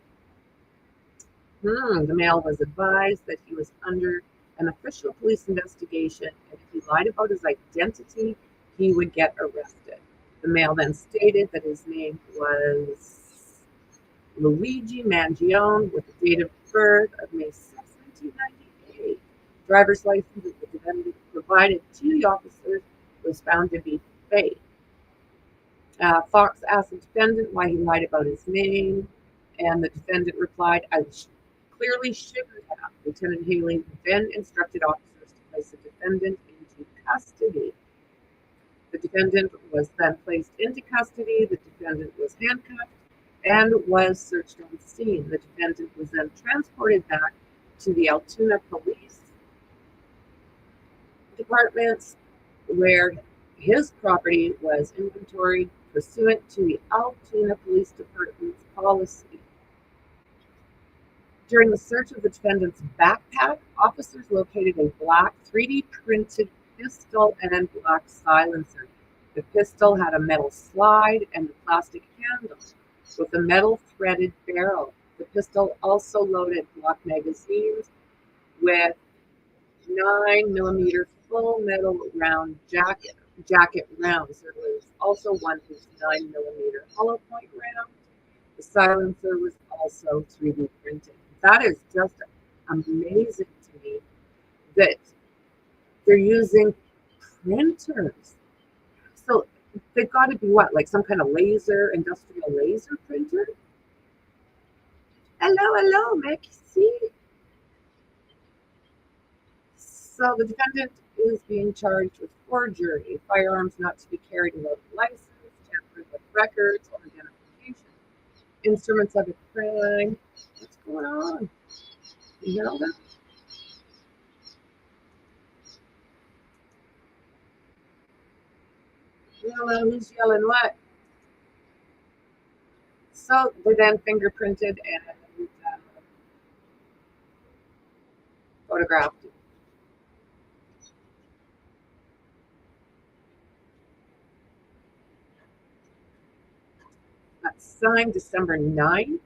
The male was advised that he was under an official police investigation, and if he lied about his identity, he would get arrested. The male then stated that his name was Luigi Mangione with a date of birth of May 6, 1998. Driver's license that the defendant provided to the officers was found to be fake. Fox asked the defendant why he lied about his name, and the defendant replied, I clearly shouldn't have. Lieutenant Haley then instructed officers to place the defendant into custody. The defendant was then placed into custody. The defendant was handcuffed and was searched on scene. The defendant was then transported back to the Altoona Police Department, where his property was inventoried pursuant to the Altoona Police Department's policy. During the search of the defendant's backpack, officers located a black 3D printed pistol and black silencer. The pistol had a metal slide and a plastic handle with a metal threaded barrel. The pistol also loaded Glock magazines with 9mm full metal round jacket rounds. There was also one with 9mm hollow point round. The silencer was also 3D printed. That is just amazing to me that they're using printers. So they've got to be what, like some kind of industrial laser printer? Hello, merci. So the defendant is being charged with forgery, firearms not to be carried without a license, tampering with records or identification, instruments of a crime. What's going on? You hear all that? Who's yelling what? So they then fingerprinted and photographed it. That's signed December 9th.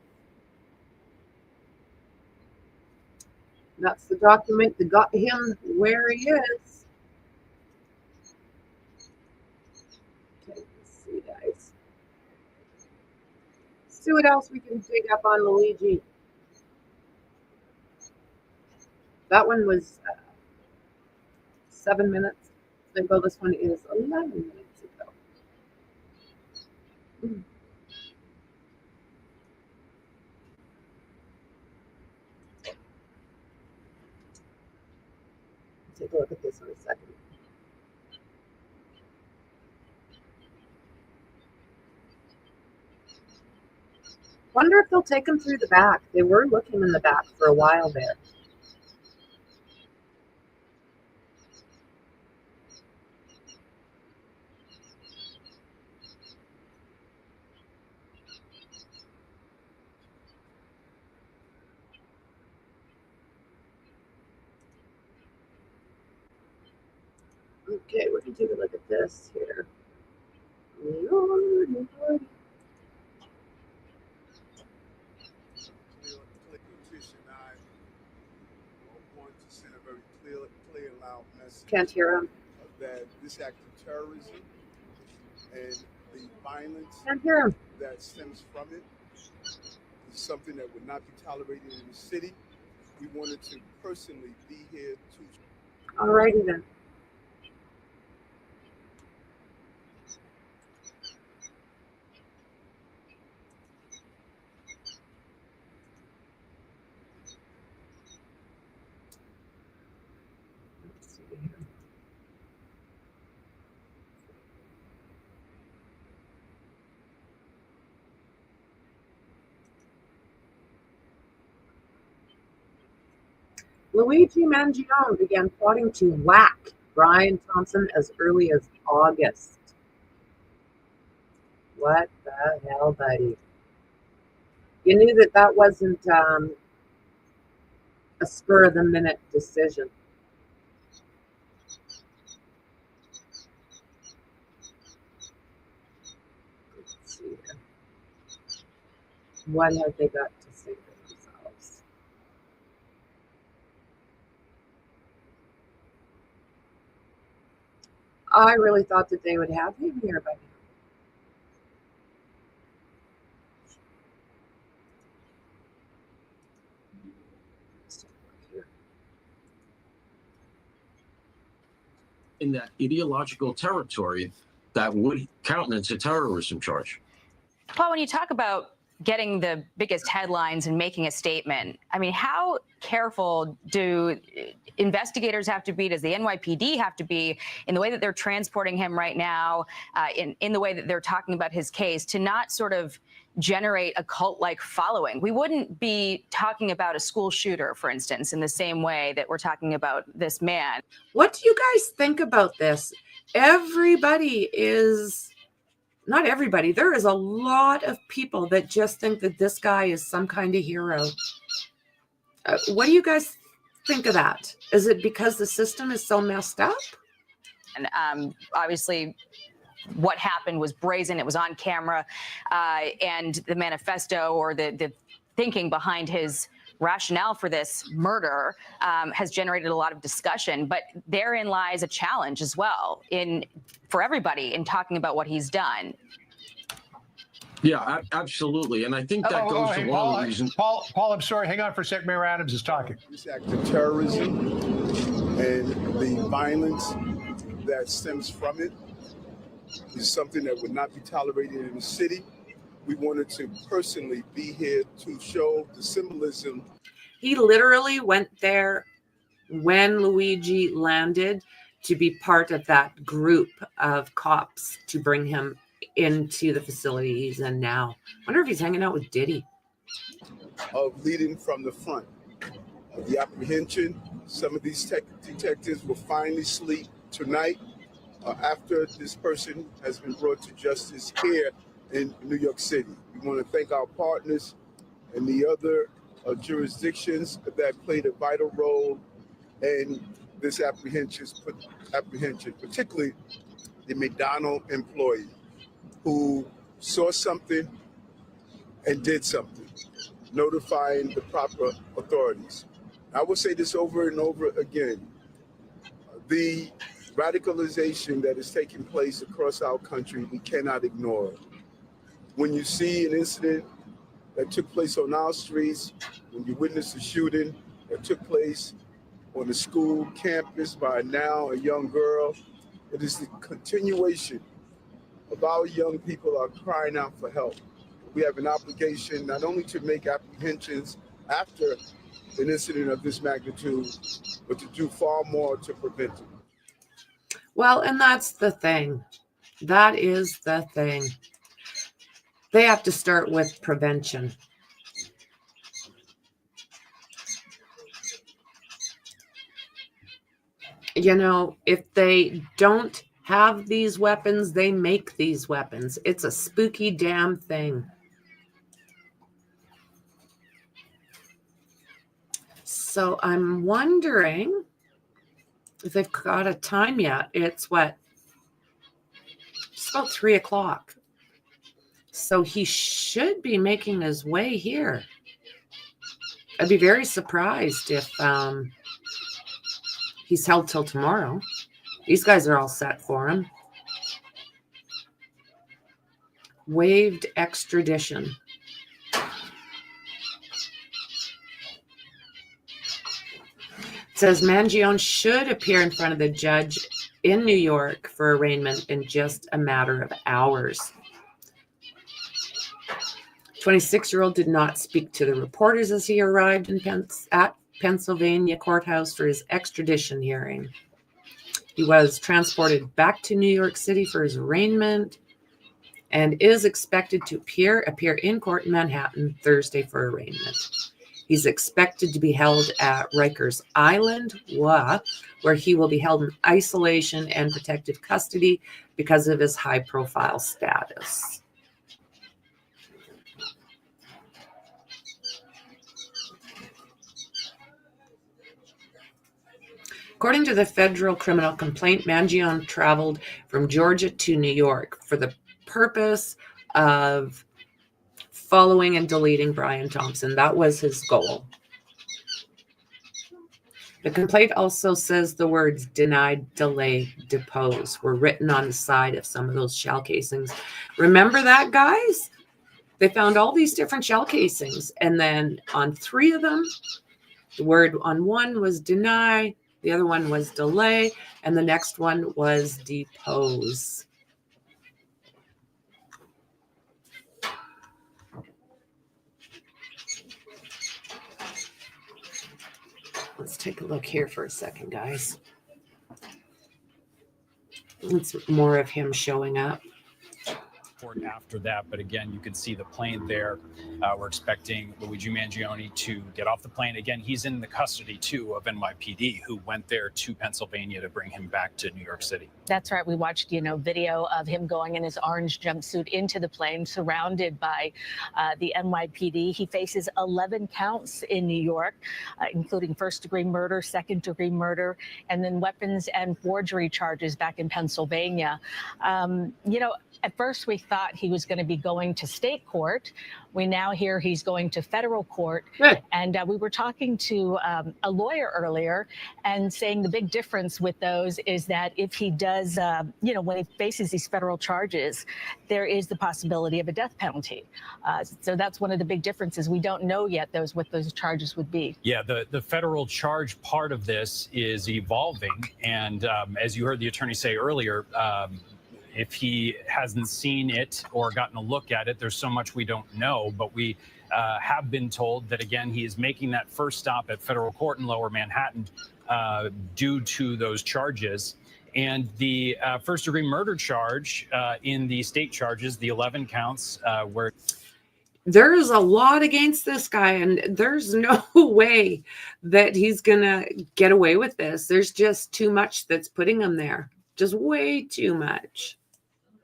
That's the document that got him where he is. Okay, let's see, guys. See what else we can dig up on Luigi. That one was 7 minutes ago. This one is 11 minutes ago. Take a look at this in a second. Wonder if they'll take him through the back. They were looking in the back for a while there. Okay, we're going to take a look at this here. Lord. Can't hear him. That this act of terrorism and the violence Can't hear him. that stems from it is something that would not be tolerated in the city. We wanted to personally be here to. Alrighty then. Let's see here. Luigi Mangione began plotting to whack Brian Thompson as early as August. What the hell, buddy? You knew that wasn't a spur-of-the-minute decision. Let's see here. What have they got to say for themselves? I really thought that they would have him here by now. In that ideological territory that would countenance a terrorism charge. Paul, when you talk about getting the biggest headlines and making a statement, I mean, how careful do investigators have to be? Does the NYPD have to be in the way that they're transporting him right now, in the way that they're talking about his case, to not sort of generate a cult-like following? We wouldn't be talking about a school shooter, for instance, in the same way that we're talking about this man. What do you guys think about this? Everybody is, not everybody, there is a lot of people that just think that this guy is some kind of hero. What do you guys think of that? Is it because the system is so messed up? And obviously, what happened was brazen. It was on camera. And the manifesto, or the thinking behind his rationale for this murder, has generated a lot of discussion. But therein lies a challenge as well for everybody in talking about what he's done. Yeah, absolutely. And I think that goes to one of the reasons. Paul, I'm sorry. Hang on for a sec. Mayor Adams is talking. This act of terrorism and the violence that stems from it is something that would not be tolerated in the city. We wanted to personally be here to show the symbolism. He literally went there when Luigi landed to be part of that group of cops to bring him into the facility he's in now. I wonder if he's hanging out with Diddy. Of leading from the front. The apprehension, some of these detectives will finally sleep tonight after this person has been brought to justice here in New York City. We want to thank our partners and the other jurisdictions that played a vital role in this apprehension, particularly the McDonald's employee who saw something and did something, notifying the proper authorities. I will say this over and over again. The radicalization that is taking place across our country, we cannot ignore. When you see an incident that took place on our streets, when you witness a shooting that took place on a school campus by now a young girl, it is the continuation of our young people are crying out for help. We have an obligation not only to make apprehensions after an incident of this magnitude, but to do far more to prevent it. Well, and that's the thing. That is the thing. They have to start with prevention. You know, if they don't have these weapons, they make these weapons. It's a spooky damn thing. So I'm wondering if they've got a time yet. It's what? It's about 3 o'clock. So he should be making his way here. I'd be very surprised if he's held till tomorrow. These guys are all set for him. Waived extradition. It says Mangione should appear in front of the judge in New York for arraignment in just a matter of hours. 26-year-old did not speak to the reporters as he arrived at Pennsylvania courthouse for his extradition hearing. He was transported back to New York City for his arraignment and is expected to appear in court in Manhattan Thursday for arraignment. He's expected to be held at Rikers Island, where he will be held in isolation and protective custody because of his high-profile status. According to the federal criminal complaint, Mangione traveled from Georgia to New York for the purpose of following and deleting Brian Thompson. That was his goal. The complaint also says the words denied, delay, depose were written on the side of some of those shell casings. Remember that, guys? They found all these different shell casings, and then on 3 of them, the word on one was deny, the other one was delay, and the next one was depose. Let's take a look here for a second, guys. It's more of him showing up. After that, but again, you can see the plane there. We're expecting Luigi Mangione to get off the plane. Again, he's in the custody too of NYPD, who went there to Pennsylvania to bring him back to New York City. That's right. We watched, video of him going in his orange jumpsuit into the plane, surrounded by the NYPD. He faces 11 counts in New York, including first-degree murder, second-degree murder, and then weapons and forgery charges back in Pennsylvania. At first, we thought he was going to be going to state court. We now hear he's going to federal court. Good. And we were talking to a lawyer earlier and saying the big difference with those is that if he does, when he faces these federal charges, there is the possibility of a death penalty. So that's one of the big differences. We don't know yet what those charges would be. Yeah, the federal charge part of this is evolving. And as you heard the attorney say earlier, if he hasn't seen it or gotten a look at it, there's so much we don't know. But we have been told that, again, he is making that first stop at federal court in Lower Manhattan due to those charges. And the first-degree murder charge in the state charges, the 11 counts where... There is a lot against this guy, and there's no way that he's going to get away with this. There's just too much that's putting him there. Just way too much,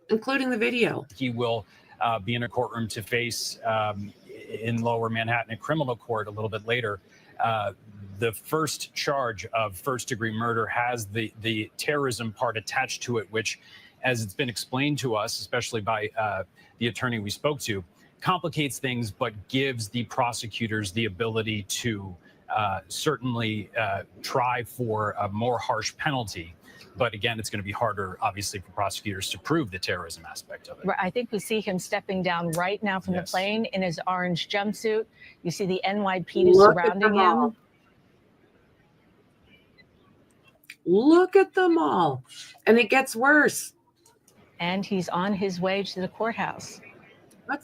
including the video. He will be in a courtroom to face in Lower Manhattan, a criminal court a little bit later. The first charge of first-degree murder has the terrorism part attached to it, which, as it's been explained to us, especially by the attorney we spoke to, complicates things, but gives the prosecutors the ability to certainly try for a more harsh penalty. But again, it's going to be harder, obviously, for prosecutors to prove the terrorism aspect of it. I think we see him stepping down right now from the plane in his orange jumpsuit. You see the NYPD surrounding him. Look at them all. And it gets worse. And he's on his way to the courthouse.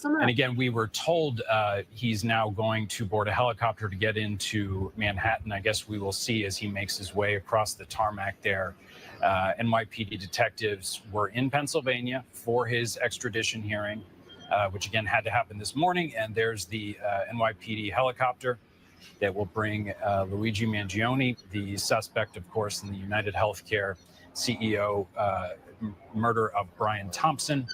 And again, we were told he's now going to board a helicopter to get into Manhattan. I guess we will see as he makes his way across the tarmac there. NYPD detectives were in Pennsylvania for his extradition hearing, which again had to happen this morning. And there's the NYPD helicopter that will bring Luigi Mangione, the suspect, of course, in the UnitedHealthcare CEO murder of Brian Thompson.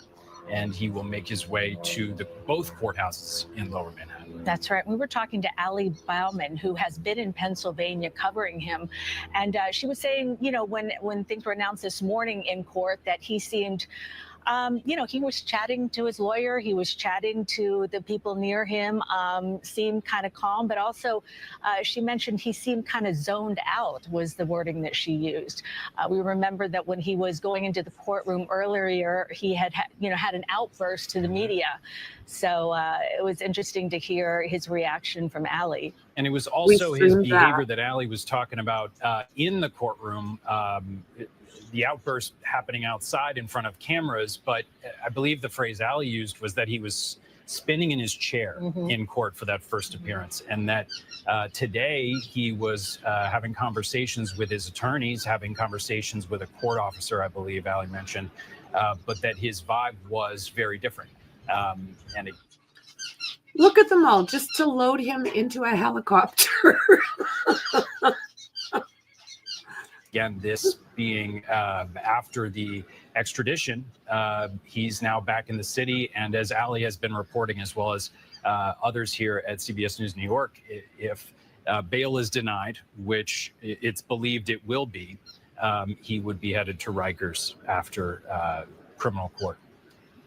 And he will make his way to both courthouses in Lower Manhattan. That's right. We were talking to Allie Bauman, who has been in Pennsylvania covering him. And she was saying, when things were announced this morning in court, that he seemed, he was chatting to his lawyer. He was chatting to the people near him, seemed kind of calm. But also, she mentioned he seemed kind of zoned out was the wording that she used. We remember that when he was going into the courtroom earlier, he had an outburst to the media. So it was interesting to hear his reaction from Allie. And it was also his behavior that Allie was talking about in the courtroom. The outburst happening outside in front of cameras, but I believe the phrase Allie used was that he was spinning in his chair in court for that first appearance, and that today he was having conversations with his attorneys, having conversations with a court officer, I believe Allie mentioned, but that his vibe was very different. Look at them all, just to load him into a helicopter. Again, this being after the extradition, he's now back in the city. And as Ali has been reporting, as well as others here at CBS News New York, if bail is denied, which it's believed it will be, he would be headed to Rikers after criminal court.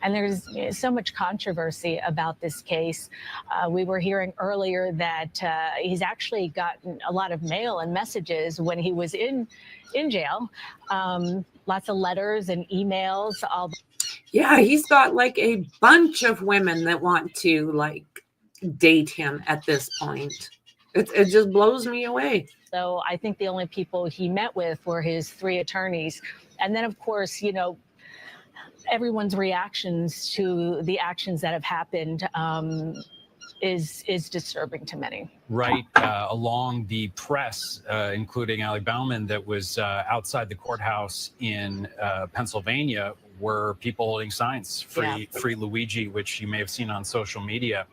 And there's so much controversy about this case. We were hearing earlier that he's actually gotten a lot of mail and messages when he was in jail. Lots of letters and emails. Yeah, he's got like a bunch of women that want to like date him at this point. It just blows me away. So I think the only people he met with were his 3 attorneys. And then, of course, everyone's reactions to the actions that have happened is disturbing to many. Right along the press, including Ali Bauman, that was outside the courthouse in Pennsylvania, were people holding signs, free Luigi, which you may have seen on social media.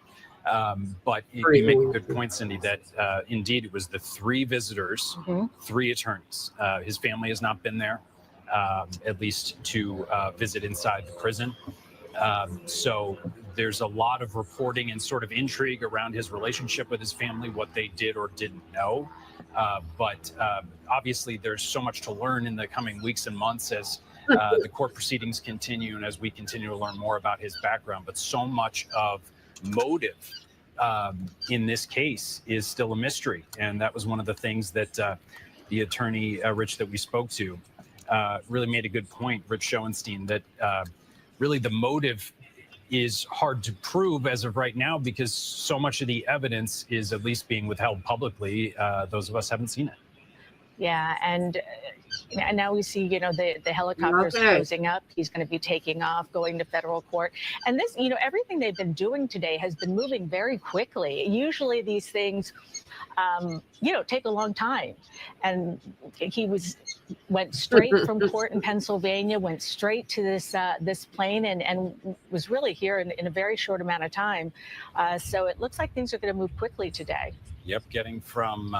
But you make a good point, Cindy, that indeed it was the 3 visitors, 3 attorneys. His family has not been there. At least to visit inside the prison. So there's a lot of reporting and sort of intrigue around his relationship with his family, what they did or didn't know. But obviously there's so much to learn in the coming weeks and months as the court proceedings continue and as we continue to learn more about his background. But so much of motive in this case is still a mystery. And that was one of the things that the attorney, Rich, that we spoke to, really made a good point, Rich Schoenstein, that really the motive is hard to prove as of right now because so much of the evidence is at least being withheld publicly. Those of us haven't seen it. Yeah, and now we see, the helicopters closing up. He's going to be taking off, going to federal court. And this, everything they've been doing today has been moving very quickly. Usually these things, take a long time. And he went straight from court in Pennsylvania, went straight to this plane and was really here in a very short amount of time. So it looks like things are going to move quickly today. Yep, getting from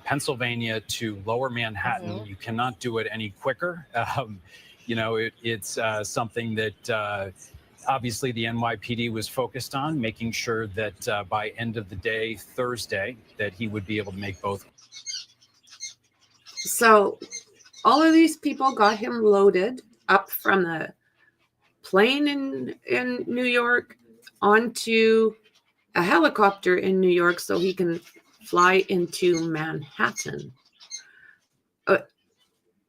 Pennsylvania to Lower Manhattan, you cannot do it any quicker. It's something that obviously the NYPD was focused on, making sure that by end of the day, Thursday, that he would be able to make both. So all of these people got him loaded up from the plane in New York onto a helicopter in New York so he can fly into Manhattan.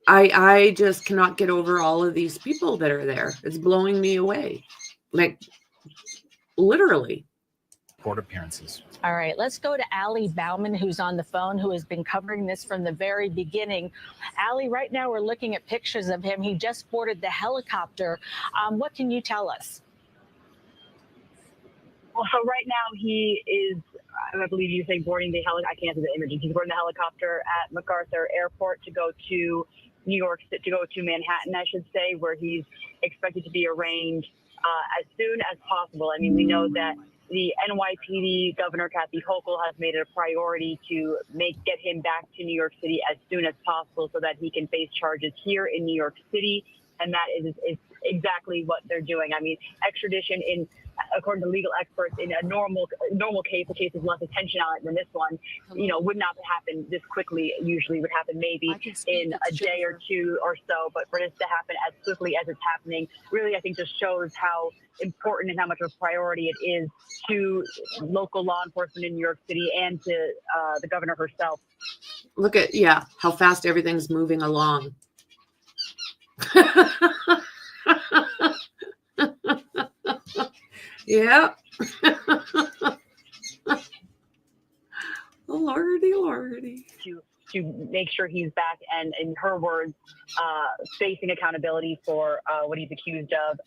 I just cannot get over all of these people that are there. It's blowing me away. Like, literally. Court appearances. All right, let's go to Ali Bauman, who's on the phone, who has been covering this from the very beginning. Ali, right now we're looking at pictures of him. He just boarded the helicopter. What can you tell us? Well, so right now he is, I believe you say boarding the helicopter. I can't see the images. He's boarding the helicopter at MacArthur Airport to go to New York, to go to Manhattan, I should say, where he's expected to be arraigned as soon as possible. I mean, we know that the NYPD Governor Kathy Hochul has made it a priority to get him back to New York City as soon as possible so that he can face charges here in New York City. And that is exactly what they're doing. I mean, extradition according to legal experts, in a normal case, the case is less attention on it than this one, would not happen this quickly. It usually would happen maybe in a day or two or so, but for this to happen as quickly as it's happening, really, I think just shows how important and how much of a priority it is to local law enforcement in New York City and to the governor herself. Look at, how fast everything's moving along. Yeah. Lordy. To make sure he's back and, in her words, facing accountability for what he's accused of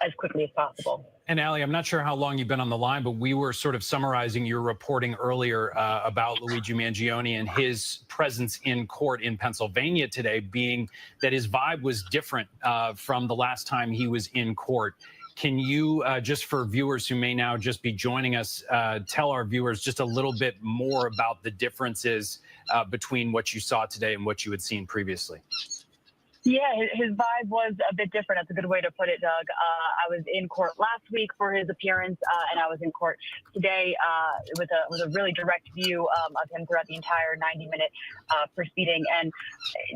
as quickly as possible. And Ali, I'm not sure how long you've been on the line, but we were sort of summarizing your reporting earlier about Luigi Mangione and his presence in court in Pennsylvania today, being that his vibe was different from the last time he was in court. can you, just for viewers who may now just be joining us, tell our viewers just a little bit more about the differences between what you saw today and what you had seen previously? Yeah, his vibe was a bit different. That's a good way to put it, Doug. I was in court last week for his appearance, and I was in court today with a really direct view of him throughout the entire 90-minute proceeding. And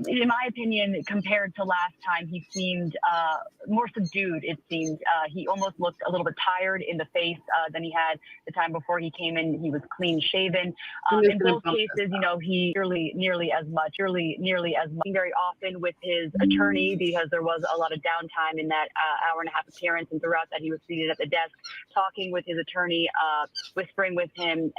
in my opinion, compared to last time, he seemed more subdued. It seemed he almost looked a little bit tired in the face than he had the time before he came in. He was clean shaven. In both cases, you know, he nearly as much very often with his attorney, because there was a lot of downtime in that hour and a half appearance, and throughout that he was seated at the desk talking with his attorney, whispering with him,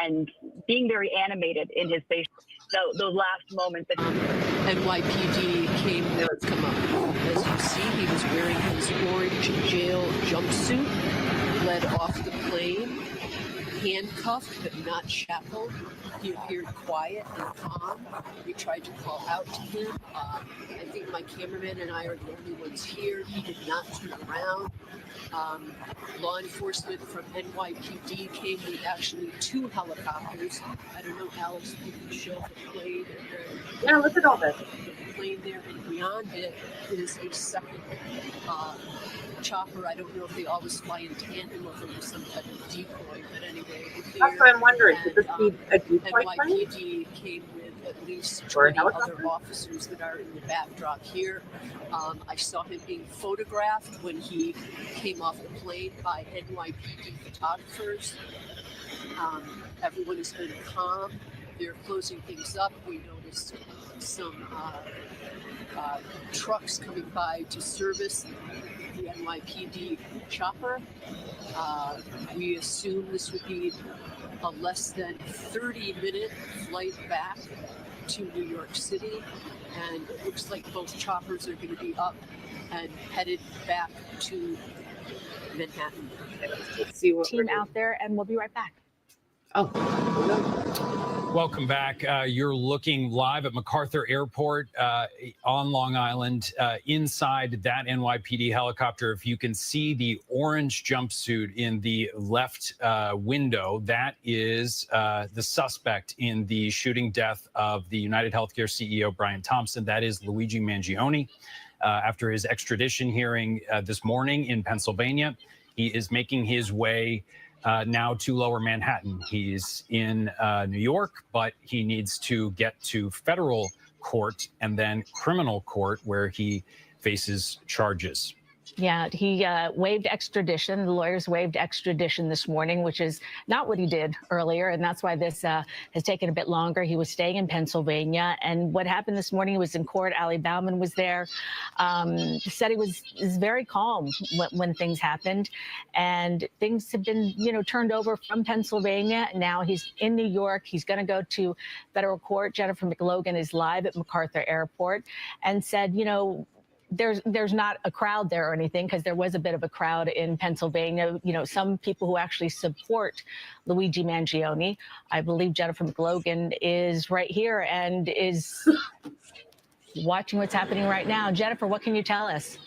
and being very animated in his face. So those last moments that NYPD came there to come up. As you see, he was wearing his orange jail jumpsuit, led off the plane, handcuffed but not shackled. He appeared quiet and calm. We tried to call out to him. I think my cameraman and I are the only ones here. He did not turn around. Law enforcement from NYPD came with actually 2 helicopters. I don't know, Alex, if you can show the plane. Yeah, look at all this. The plane there, and beyond it is a second chopper. I don't know if they always fly in tandem or if it was some type of decoy, but anyway. That's what I'm wondering. Could this be a decoy plane? NYPD came with at least 20 other officers that are in the backdrop here. I saw him being photographed when he came off the plane by NYPD photographers. Everyone has been calm. They're closing things up. We noticed some trucks coming by to service the NYPD chopper. We assume this would be a less than 30-minute flight back to New York City, and it looks like both choppers are going to be up and headed back to Manhattan. Let's see what Team out there, and we'll be right back. Welcome back. You're looking live at MacArthur Airport on Long Island, inside that NYPD helicopter. If you can see the orange jumpsuit in the left window, that is the suspect in the shooting death of the UnitedHealthcare CEO, Brian Thompson. That is Luigi Mangione. After his extradition hearing this morning in Pennsylvania, he is making his way now to Lower Manhattan. He's in New York, but he needs to get to federal court and then criminal court where he faces charges. Yeah, he waived extradition. The lawyers waived extradition this morning, which is not what he did earlier. And that's why this has taken a bit longer. He was staying in Pennsylvania. And what happened this morning, he was in court. Ali Bauman was there. Said he was very calm when things happened. And things have been, turned over from Pennsylvania. Now he's in New York. He's going to go to federal court. Jennifer McLogan is live at MacArthur Airport and said, there's not a crowd there or anything, because there was a bit of a crowd in Pennsylvania. Some people who actually support Luigi Mangione. I believe Jennifer McLogan is right here and is watching what's happening right now. Jennifer, what can you tell us?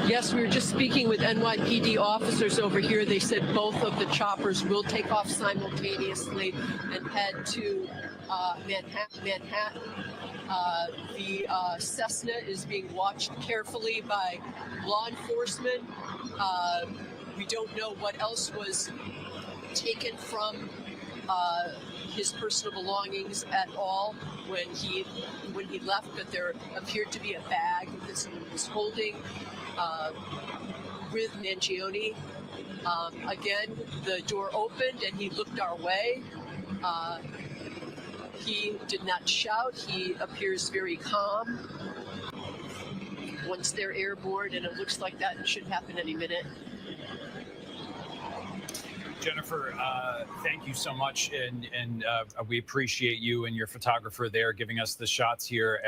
Yes, we were just speaking with NYPD officers over here. They said both of the choppers will take off simultaneously and head to Manhattan. The Cessna is being watched carefully by law enforcement. We don't know what else was taken from his personal belongings at all when he left, but there appeared to be a bag that someone was holding with Mangione. Again, the door opened and he looked our way. He did not shout. He appears very calm once they're airborne, and it looks like that should happen any minute. Jennifer, thank you so much, and we appreciate you and your photographer there giving us the shots here.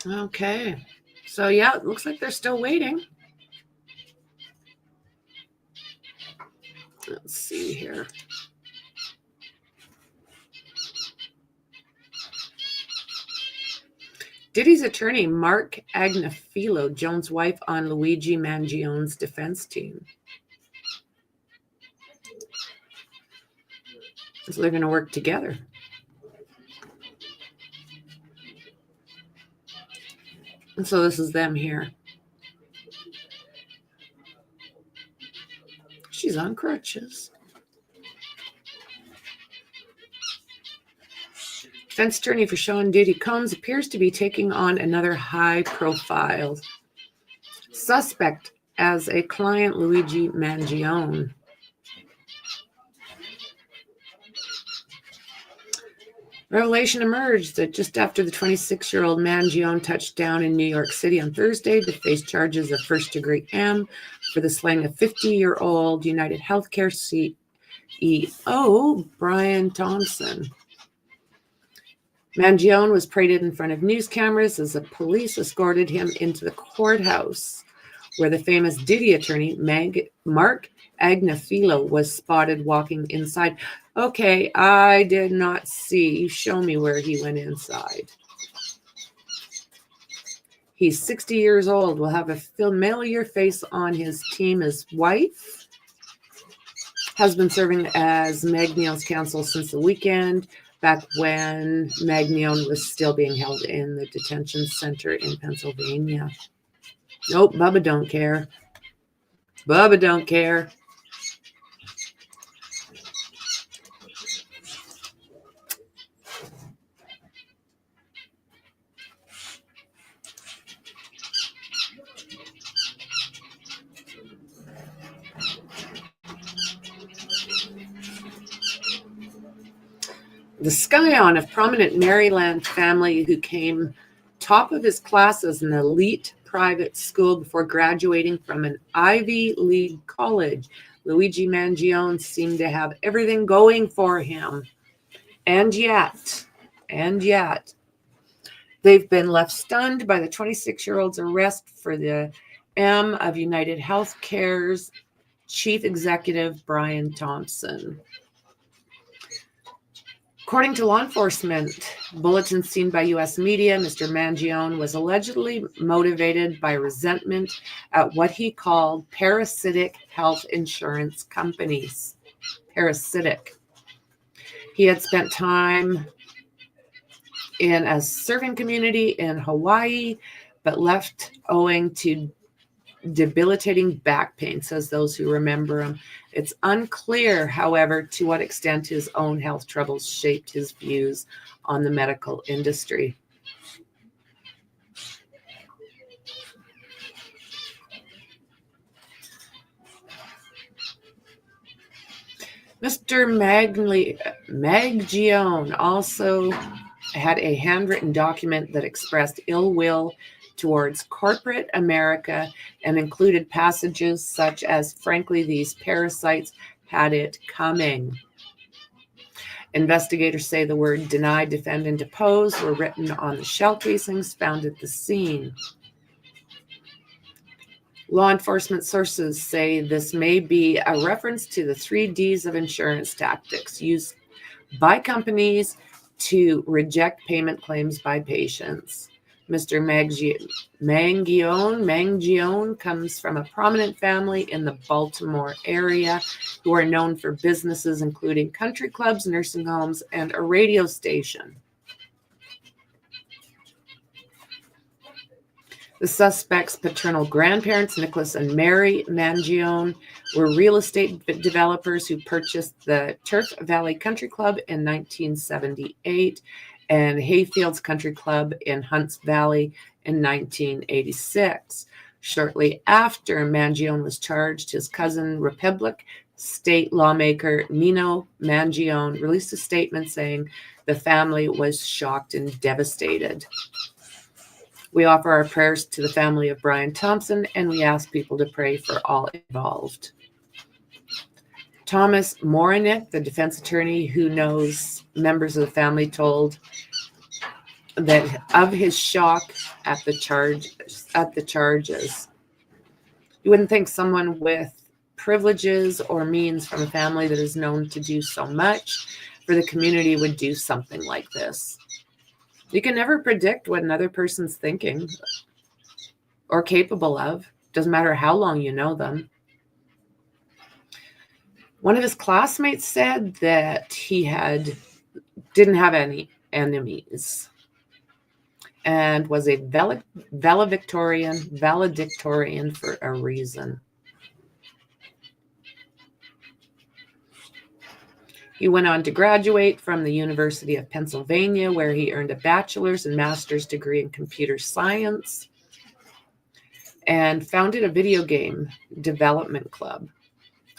Okay. So, yeah, it looks like they're still waiting. Let's see here. Diddy's attorney, Mark Agnafilo, Jones' wife on Luigi Mangione's defense team. So they're going to work together. And so this is them here. She's on crutches. Defense attorney for Sean Diddy Combs appears to be taking on another high-profile suspect as a client, Luigi Mangione. Revelation emerged that just after the 26-year-old Mangione touched down in New York City on Thursday to face charges of first-degree M for the slaying of 50-year-old UnitedHealthcare CEO Brian Thompson. Mangione was paraded in front of news cameras as the police escorted him into the courthouse, where the famous Diddy attorney, Mark Agnafilo, was spotted walking inside. Okay, I did not see. Show me where he went inside. He's 60 years old. Will have a familiar face on his team. His wife has been serving as Magnione's counsel since the weekend, back when Mangione was still being held in the detention center in Pennsylvania. Nope, Bubba don't care. Bubba don't care. The scion of prominent Maryland family who came top of his class as an elite private school before graduating from an Ivy League college, Luigi Mangione seemed to have everything going for him. And yet, they've been left stunned by the 26-year-old's arrest for the M of UnitedHealthcare's chief executive, Brian Thompson. According to law enforcement bulletins seen by U.S. media, Mr. Mangione was allegedly motivated by resentment at what he called parasitic health insurance companies. Parasitic. He had spent time in a surfing community in Hawaii, but left owing to debilitating back pain, says those who remember him. It's unclear, however, to what extent his own health troubles shaped his views on the medical industry. Mr. Mangione also had a handwritten document that expressed ill will towards corporate America and included passages such as, frankly, these parasites had it coming. Investigators say the word deny, defend, and depose were written on the shell casings found at the scene. Law enforcement sources say this may be a reference to the 3 Ds of insurance tactics used by companies to reject payment claims by patients. Mr. Mangione comes from a prominent family in the Baltimore area who are known for businesses including country clubs, nursing homes, and a radio station. The suspect's paternal grandparents, Nicholas and Mary Mangione, were real estate developers who purchased the Turf Valley Country Club in 1978 and Hayfields Country Club in Hunts Valley in 1986. Shortly after Mangione was charged, his cousin, Republic state lawmaker Nino Mangione, released a statement saying the family was shocked and devastated. We offer our prayers to the family of Brian Thompson, and we ask people to pray for all involved. Thomas Morinick, the defense attorney who knows members of the family, told that of his shock at the charges. You wouldn't think someone with privileges or means from a family that is known to do so much for the community would do something like this. You can never predict what another person's thinking or capable of. Doesn't matter how long you know them. One of his classmates said that he didn't have any enemies and was a valedictorian for a reason. He went on to graduate from the University of Pennsylvania, where he earned a bachelor's and master's degree in computer science, and founded a video game development club.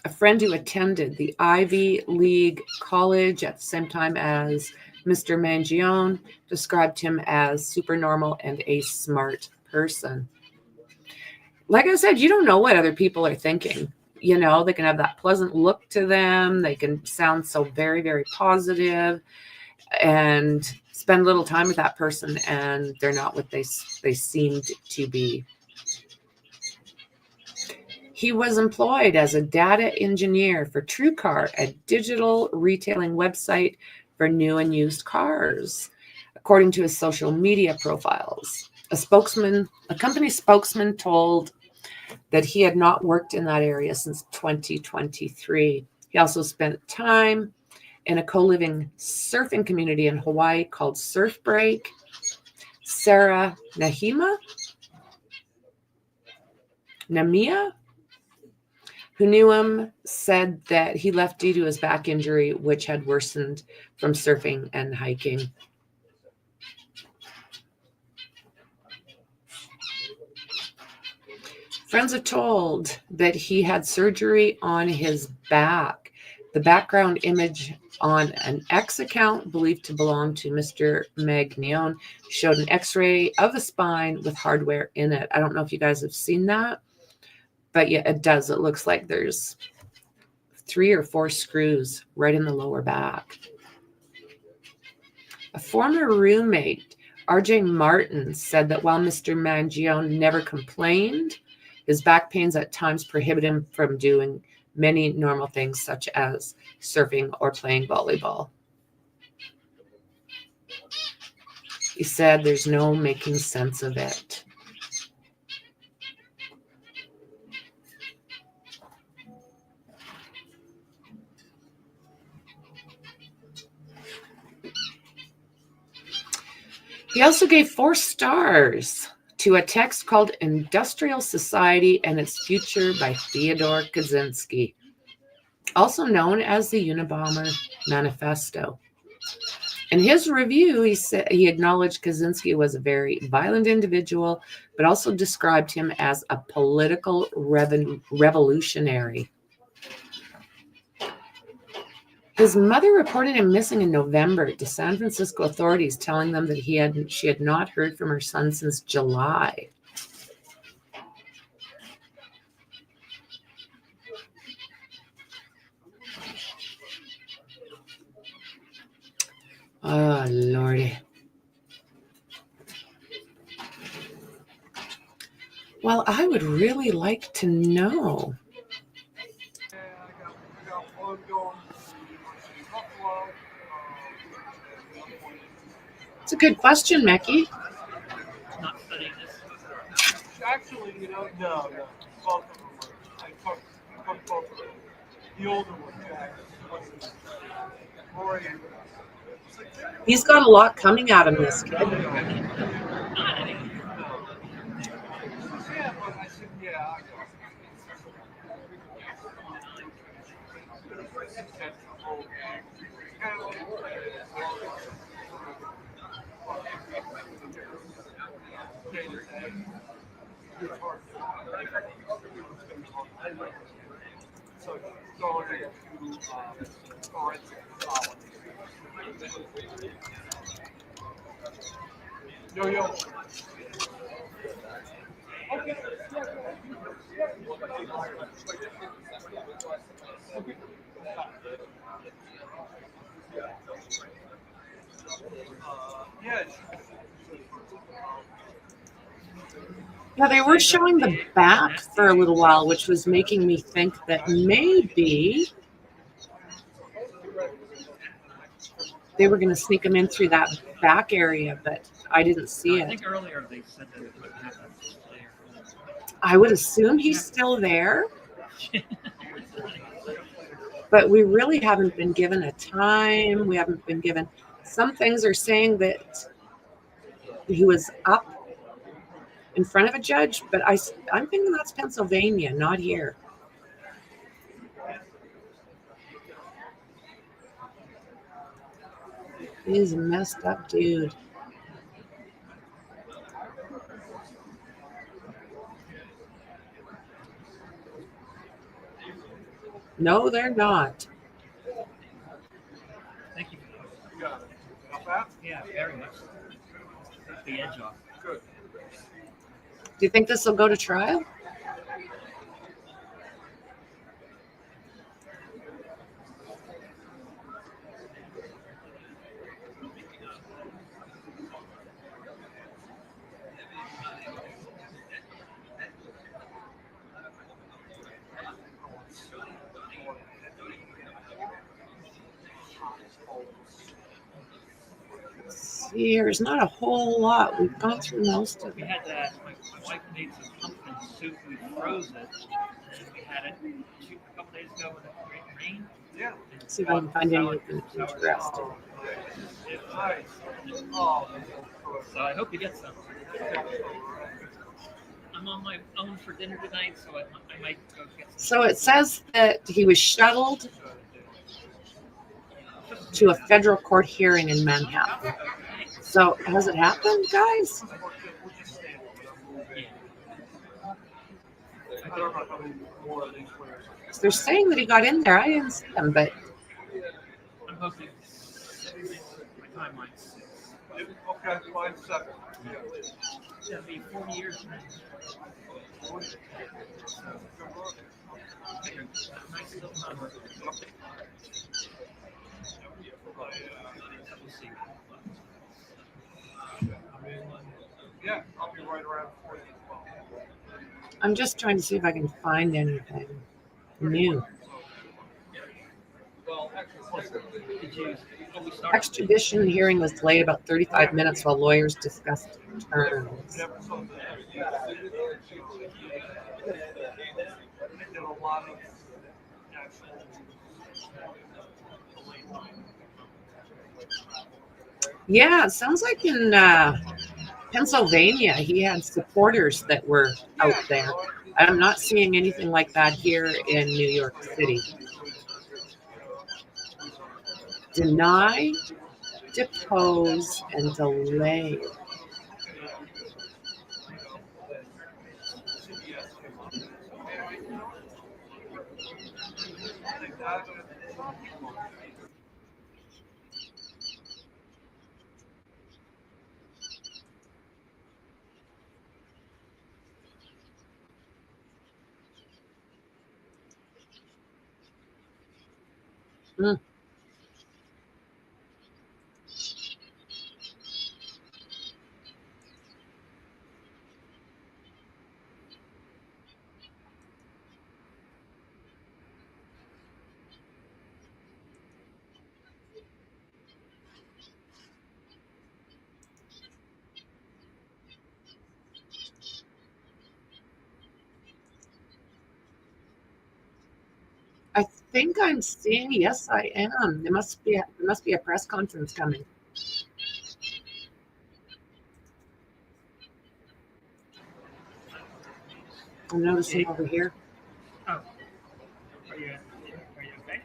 A friend who attended the Ivy League college at the same time as Mr. Mangione described him as super normal and a smart person. Like I said, you don't know what other people are thinking. You know, they can have that pleasant look to them. They can sound so very, very positive, and spend little time with that person, and they're not what they seemed to be. He was employed as a data engineer for TrueCar, a digital retailing website for new and used cars, according to his social media profiles. A company spokesman told that he had not worked in that area since 2023. He also spent time in a co-living surfing community in Hawaii called Surf Break. Sarah Namia, who knew him, said that he left due to his back injury, which had worsened from surfing and hiking. Friends have told that he had surgery on his back. The background image on an X account believed to belong to Mr. Mangione showed an X-ray of the spine with hardware in it. I don't know if you guys have seen that, but yeah, it does. It looks like there's 3 or 4 screws right in the lower back. A former roommate, RJ Martin, said that while Mr. Mangione never complained, his back pains at times prohibit him from doing many normal things such as surfing or playing volleyball. He said there's no making sense of it. He also gave 4 stars to a text called Industrial Society and Its Future by Theodore Kaczynski, also known as the Unabomber Manifesto. In his review, he said he acknowledged Kaczynski was a very violent individual, but also described him as a political revolutionary. His mother reported him missing in November to San Francisco authorities, telling them that she had not heard from her son since July. Oh, Lordy. Well, I would really like to know. It's a good question, Mecky. Actually, no. Both of them were. I took both of them. The older one, Jack. Rory. He's got a lot coming at him, this kid. Yeah, but I said, yeah, I know. So going into forensic pathology. Yo. Okay. Yeah, they were showing the back for a little while, which was making me think that maybe they were going to sneak him in through that back area, but I didn't see I it. think earlier they said that it wouldn't happen later. I would assume he's still there, but we really haven't been given a time. We haven't been given. Some things are saying that he was up in front of a judge, but I'm thinking that's Pennsylvania, not here. He's a messed up dude. No, they're not. Thank you. You got it. Not bad? Yeah, very much. Took the edge off. Good. Do you think this will go to trial? See, there's not a whole lot. We've gone through most of We it. had that. My wife made some pumpkin soup. We froze it, and we had it a couple days ago when it rained. Yeah. Let's see if I can find anything interesting. It's nice. Oh, so I hope you get some. I'm on my own for dinner tonight, so I might go get some. So it says that he was shuttled to a federal court hearing in Manhattan. So has it happened, guys? So they're saying that he got in there. I didn't see him, but I'm hoping my timeline's 6. Okay, 5 seconds. It's gonna be 40 years from now. Nice little number. We'll see. Yeah, I'll be right around for you as well. I'm just trying to see if I can find anything new. Well, Extradition hearing was delayed about 35 minutes while lawyers discussed terms. Yeah, it sounds like in Pennsylvania, he had supporters that were out there. I'm not seeing anything like that here in New York City. Deny, depose, and delay. Mm. I think I'm seeing. Yes, I am. There must be a press conference coming. I'm noticing over here. Oh, are you okay?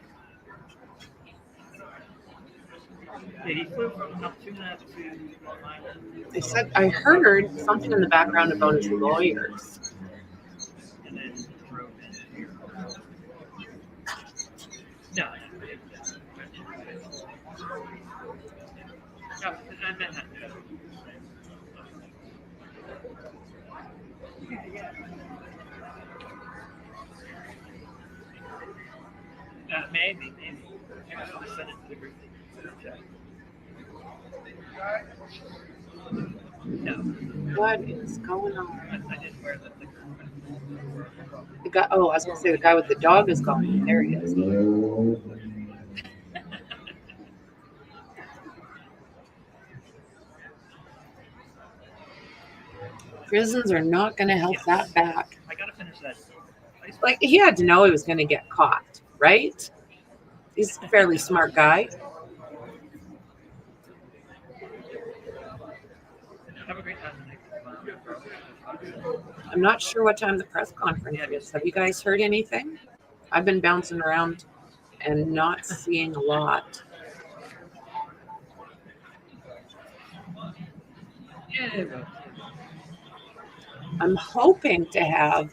Yeah, he flew from Altoona to Long Island. They said I heard something in the background about his lawyers. And then drove in here. No. No, I meant that. Maybe. I should have sent it to the group. No. What is going on? I didn't wear the The guy. Oh, I was going to say the guy with the dog is gone. There he is. prisons are not going to help that back. I gotta finish that. Like, he had to know he was going to get caught, right? He's a fairly smart guy. Have a great time tonight. I'm not sure what time the press conference is. Have you guys heard anything? I've been bouncing around and not seeing a lot. I'm hoping to have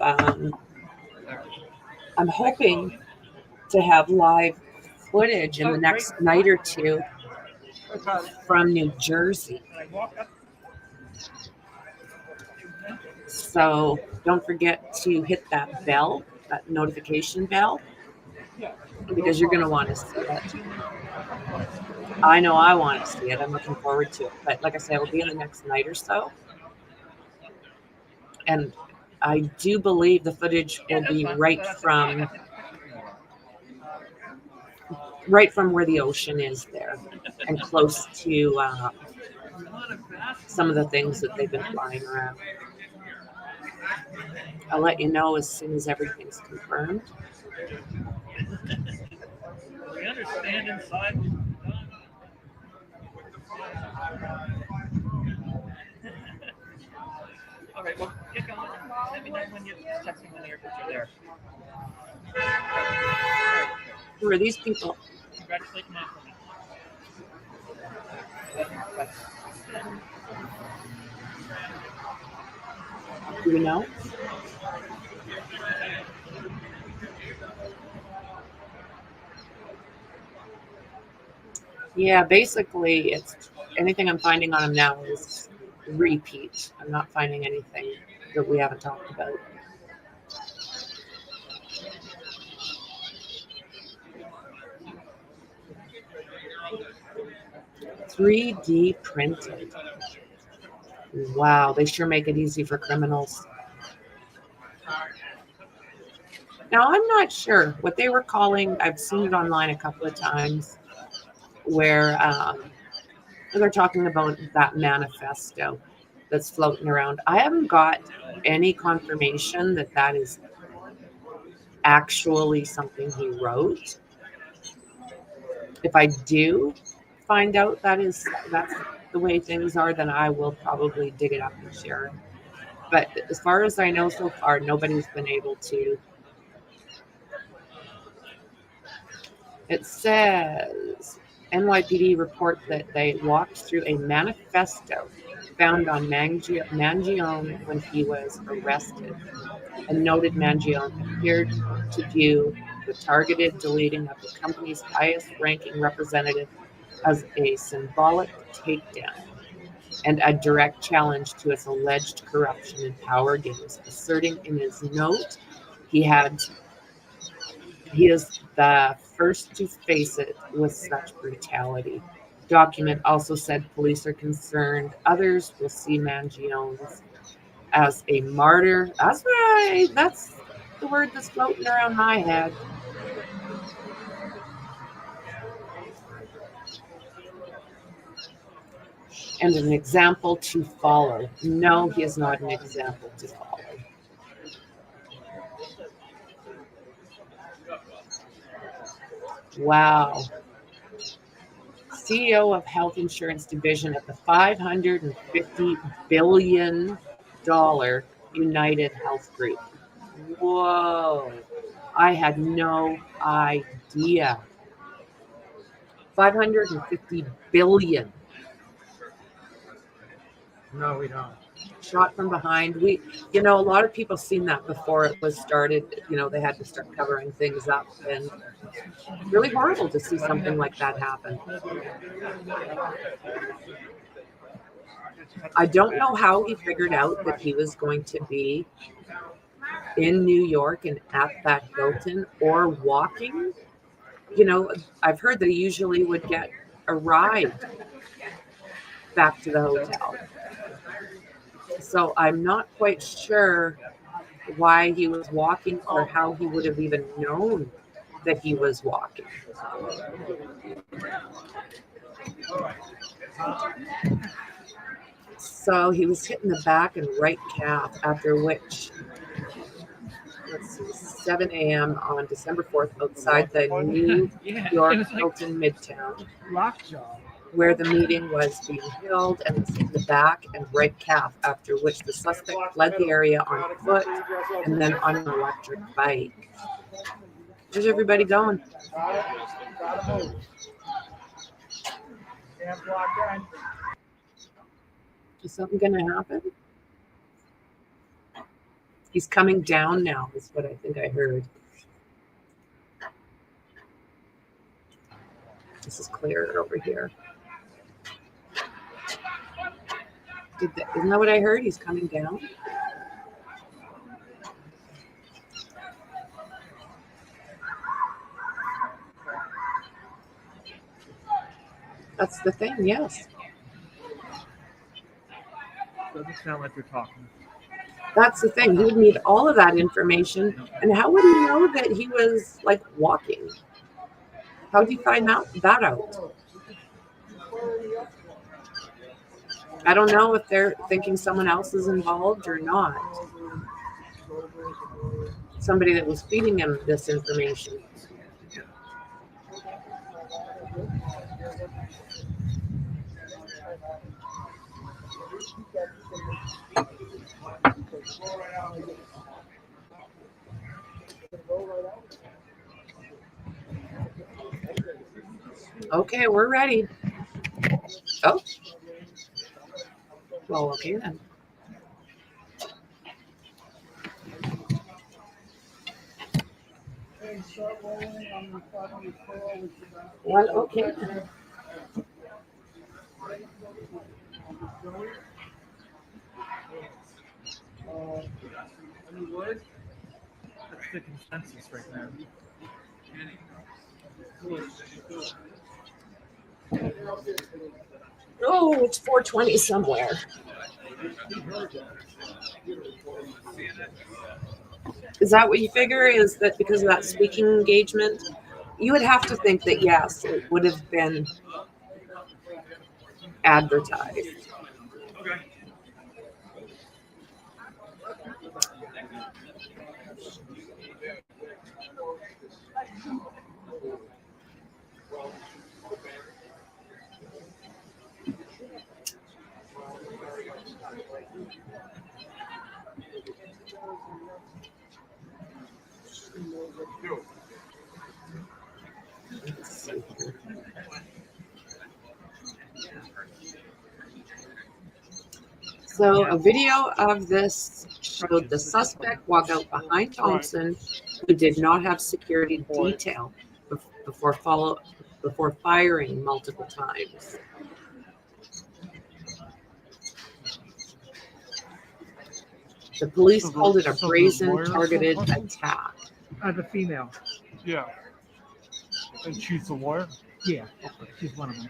live footage in the next night or two from New Jersey. So don't forget to hit that bell, that notification bell, because you're going to want to see it. I know I want to see it. I'm looking forward to it. But like I said, it'll be in the next night or so. And I do believe the footage will be right from where the ocean is there, and close to some of the things that they've been flying around. I'll let you know as soon as everything's confirmed. We understand inside. All right, well, get going. Let me know when you text me when you're there. Who are these people? Congratulate Mom for me. Do we know? Yeah, basically, it's anything I'm finding on him now is repeat. I'm not finding anything that we haven't talked about. $3D printed. Wow, they sure make it easy for criminals. Now, I'm not sure what they were calling. I've seen it online a couple of times where they're talking about that manifesto that's floating around. I haven't got any confirmation that that is actually something he wrote. If I do find out that's the way things are, then I will probably dig it up and share it. But as far as I know so far, nobody's been able to. It says NYPD report that they walked through a manifesto found on Mangione when he was arrested, and noted Mangione appeared to view the targeted deleting of the company's highest-ranking representative as a symbolic takedown and a direct challenge to its alleged corruption and power games, asserting in his note he is the first to face it with such brutality. Document also said police are concerned others will see Mangione as a martyr. That's right. That's the word that's floating around my head. And an example to follow. No, he is not an example to follow. Wow. CEO of Health Insurance Division at the $550 billion United Health Group. Whoa. I had no idea. 550 billion. No, we don't. Shot from behind. A lot of people seen that before it was started. They had to start covering things up, and really horrible to see something like that happen. I don't know how he figured out that he was going to be in New York and at that Hilton or walking. I've heard that he usually would get a ride back to the hotel. So I'm not quite sure why he was walking or how he would have even known that he was walking. So he was hit in the back and right calf, after which, let's see, 7 a.m. on December 4th outside the New York Hilton Midtown, where the meeting was being held, and was hit in the back and right calf, after which the suspect fled the area on foot and then on an electric bike. Where's everybody going? Is something going to happen? He's coming down now, is what I think I heard. This is clearer over here. Isn't that what I heard? He's coming down? That's the thing, yes. Doesn't sound like they're talking. That's the thing. He would need all of that information. And how would he know that he was like walking? How did he find that out? I don't know if they're thinking someone else is involved or not. Somebody that was feeding him this information. Okay, we're ready. Oh. Well, okay then. Well, okay. Any word? That's the consensus right now. Oh, it's 4:20 somewhere. Is that what you figure? Is that because of that speaking engagement? You would have to think that, yes, it would have been advertised. Let's see here. So a video of this showed the suspect walk out behind Thompson, who did not have security detail before firing multiple times. The police called it a brazen, targeted attack. The female. Yeah. And she's the lawyer? Yeah, she's one of them.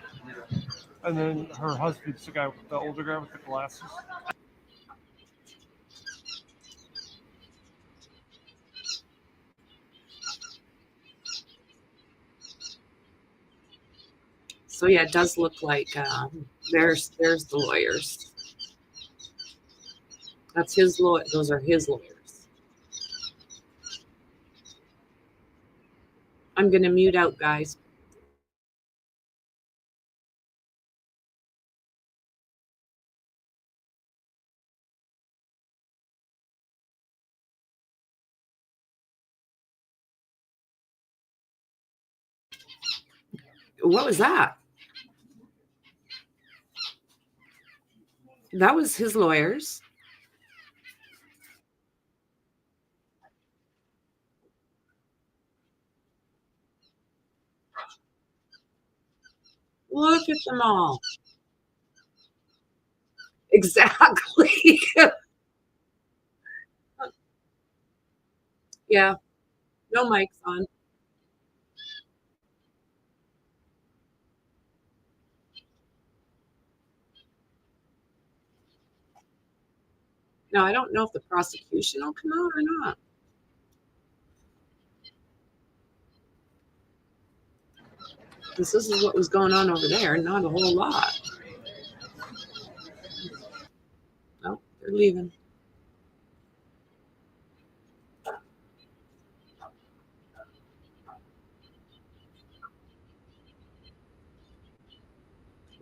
And then her husband's the guy, the older guy with the glasses. So yeah, it does look like there's the lawyers. That's his lawyer. Those are his lawyers. I'm gonna mute out, guys. What was that? That was his lawyers. Look at them all. Exactly. Yeah. No mics on. Now, I don't know if the prosecution will come out or not. This is what was going on over there, not a whole lot. We're leaving.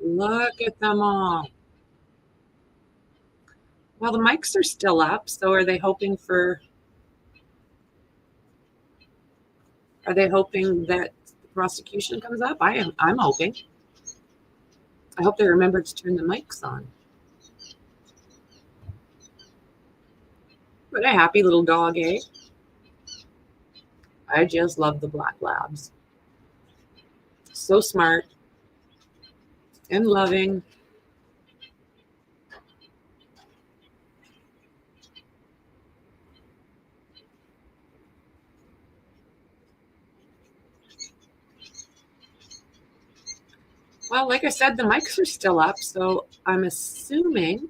Look at them all. Well, the mics are still up, so are they hoping that the prosecution comes up? I'm hoping. I hope they remember to turn the mics on. What a happy little dog, eh? I just love the black labs. So smart and loving. Well, like I said, the mics are still up, so I'm assuming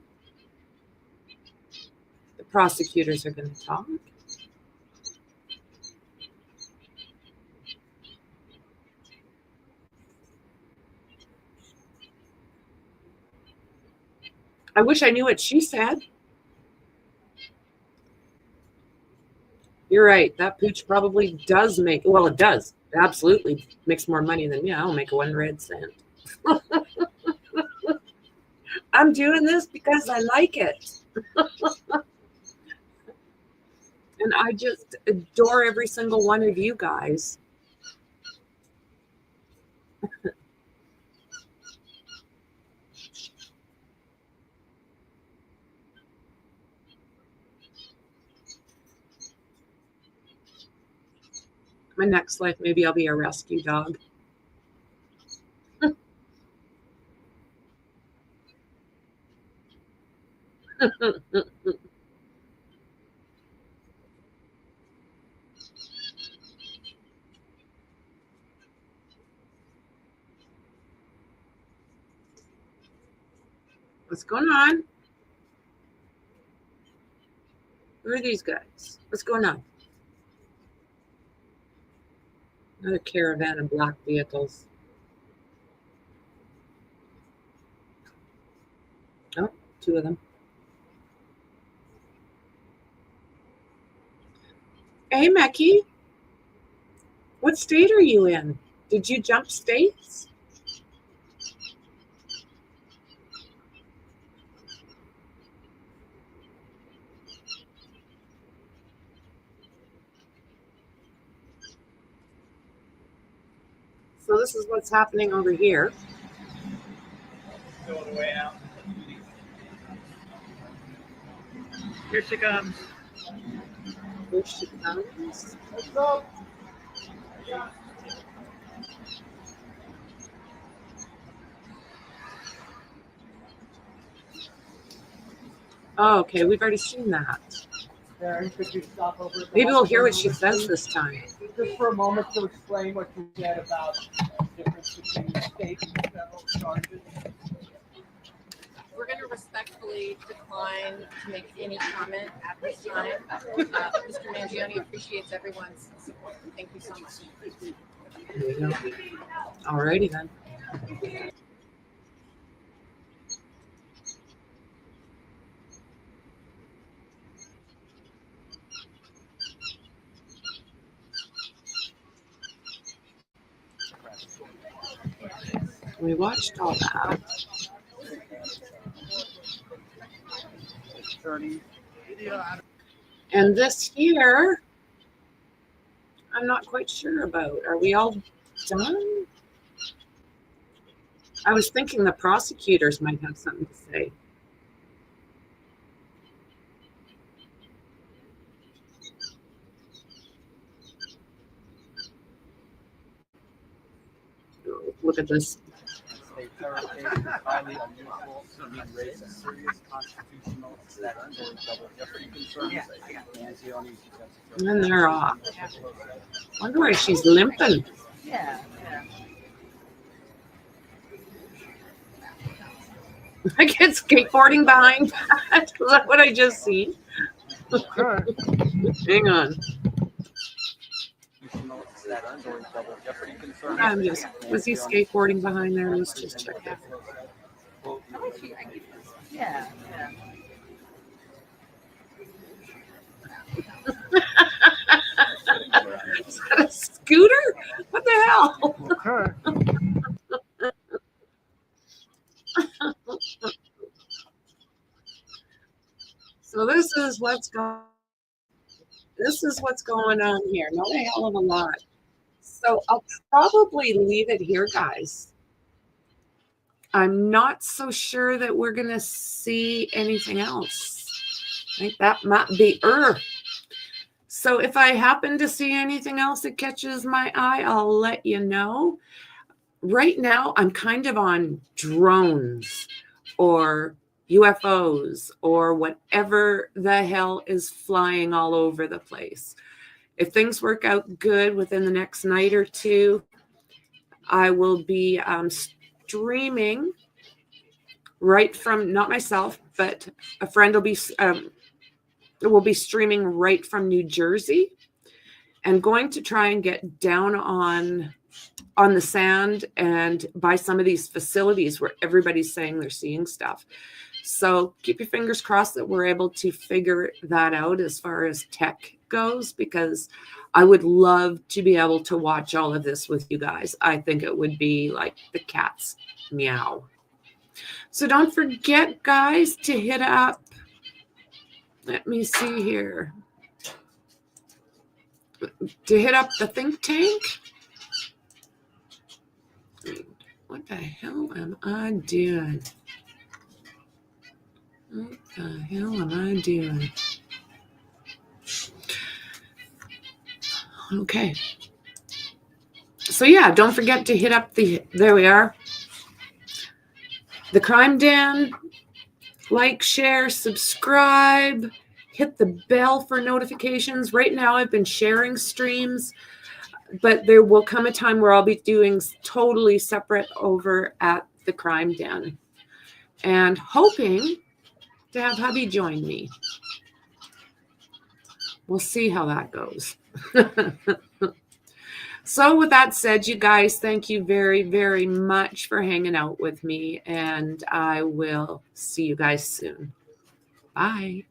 the prosecutors are going to talk. I wish I knew what she said. You're right. That pooch probably does make, well, it does. It absolutely makes more money than me. I don't make 1 red cent. I'm doing this because I like it. And I just adore every single one of you guys. My next life, maybe I'll be a rescue dog. What's going on? Who are these guys? What's going on? Another caravan of black vehicles. Oh, 2 of them. Hey, Mecky. What state are you in? Did you jump states? So this is what's happening over here. Go the way out. Here she comes. Here she comes. Let's go. Oh, okay, we've already seen that. Karen, could you stop over? Maybe we'll hear what she says this time. Just for a moment to explain what you said about the difference between state and federal charges. We're going to respectfully decline to make any comment at this time. Mr. Mangione appreciates everyone's support. Thank you so much. There you go. All righty then. We watched all that. And this here, I'm not quite sure about. Are we all done? I was thinking the prosecutors might have something to say. Look at this. State terror case is highly unusual and raises serious constitutional statutory double jeopardy concerns. Mangione suggests And they're off. Wonder why she's limping. Yeah. I get skateboarding behind that. Is that what I just seen? Hang on. I'm just, was he skateboarding behind there? Let's just check that. Yeah. Is that a scooter? What the hell? Okay. So this is what's going. This is what's going on here. Not a hell of a lot. So I'll probably leave it here, guys. I'm not so sure that we're going to see anything else. I think that might be So if I happen to see anything else that catches my eye, I'll let you know. Right now, I'm kind of on drones or UFOs or whatever the hell is flying all over the place. If things work out good within the next night or two, I will be streaming right from, not myself, but a friend will be streaming right from New Jersey, and going to try and get down on the sand and by some of these facilities where everybody's saying they're seeing stuff. So keep your fingers crossed that we're able to figure that out as far as tech goes, because I would love to be able to watch all of this with you guys. I think it would be like the cat's meow. So don't forget, guys, to hit up. Let me see here. To hit up the think tank. What the hell am I doing? What the hell am I doing? Okay. So yeah, don't forget to hit up there we are. The Crime Den. Like, share, subscribe, hit the bell for notifications. Right now I've been sharing streams, but there will come a time where I'll be doing totally separate over at the Crime Den, and hoping to have hubby join me. We'll see how that goes. So with that said, you guys, thank you very, very much for hanging out with me, and I will see you guys soon. Bye.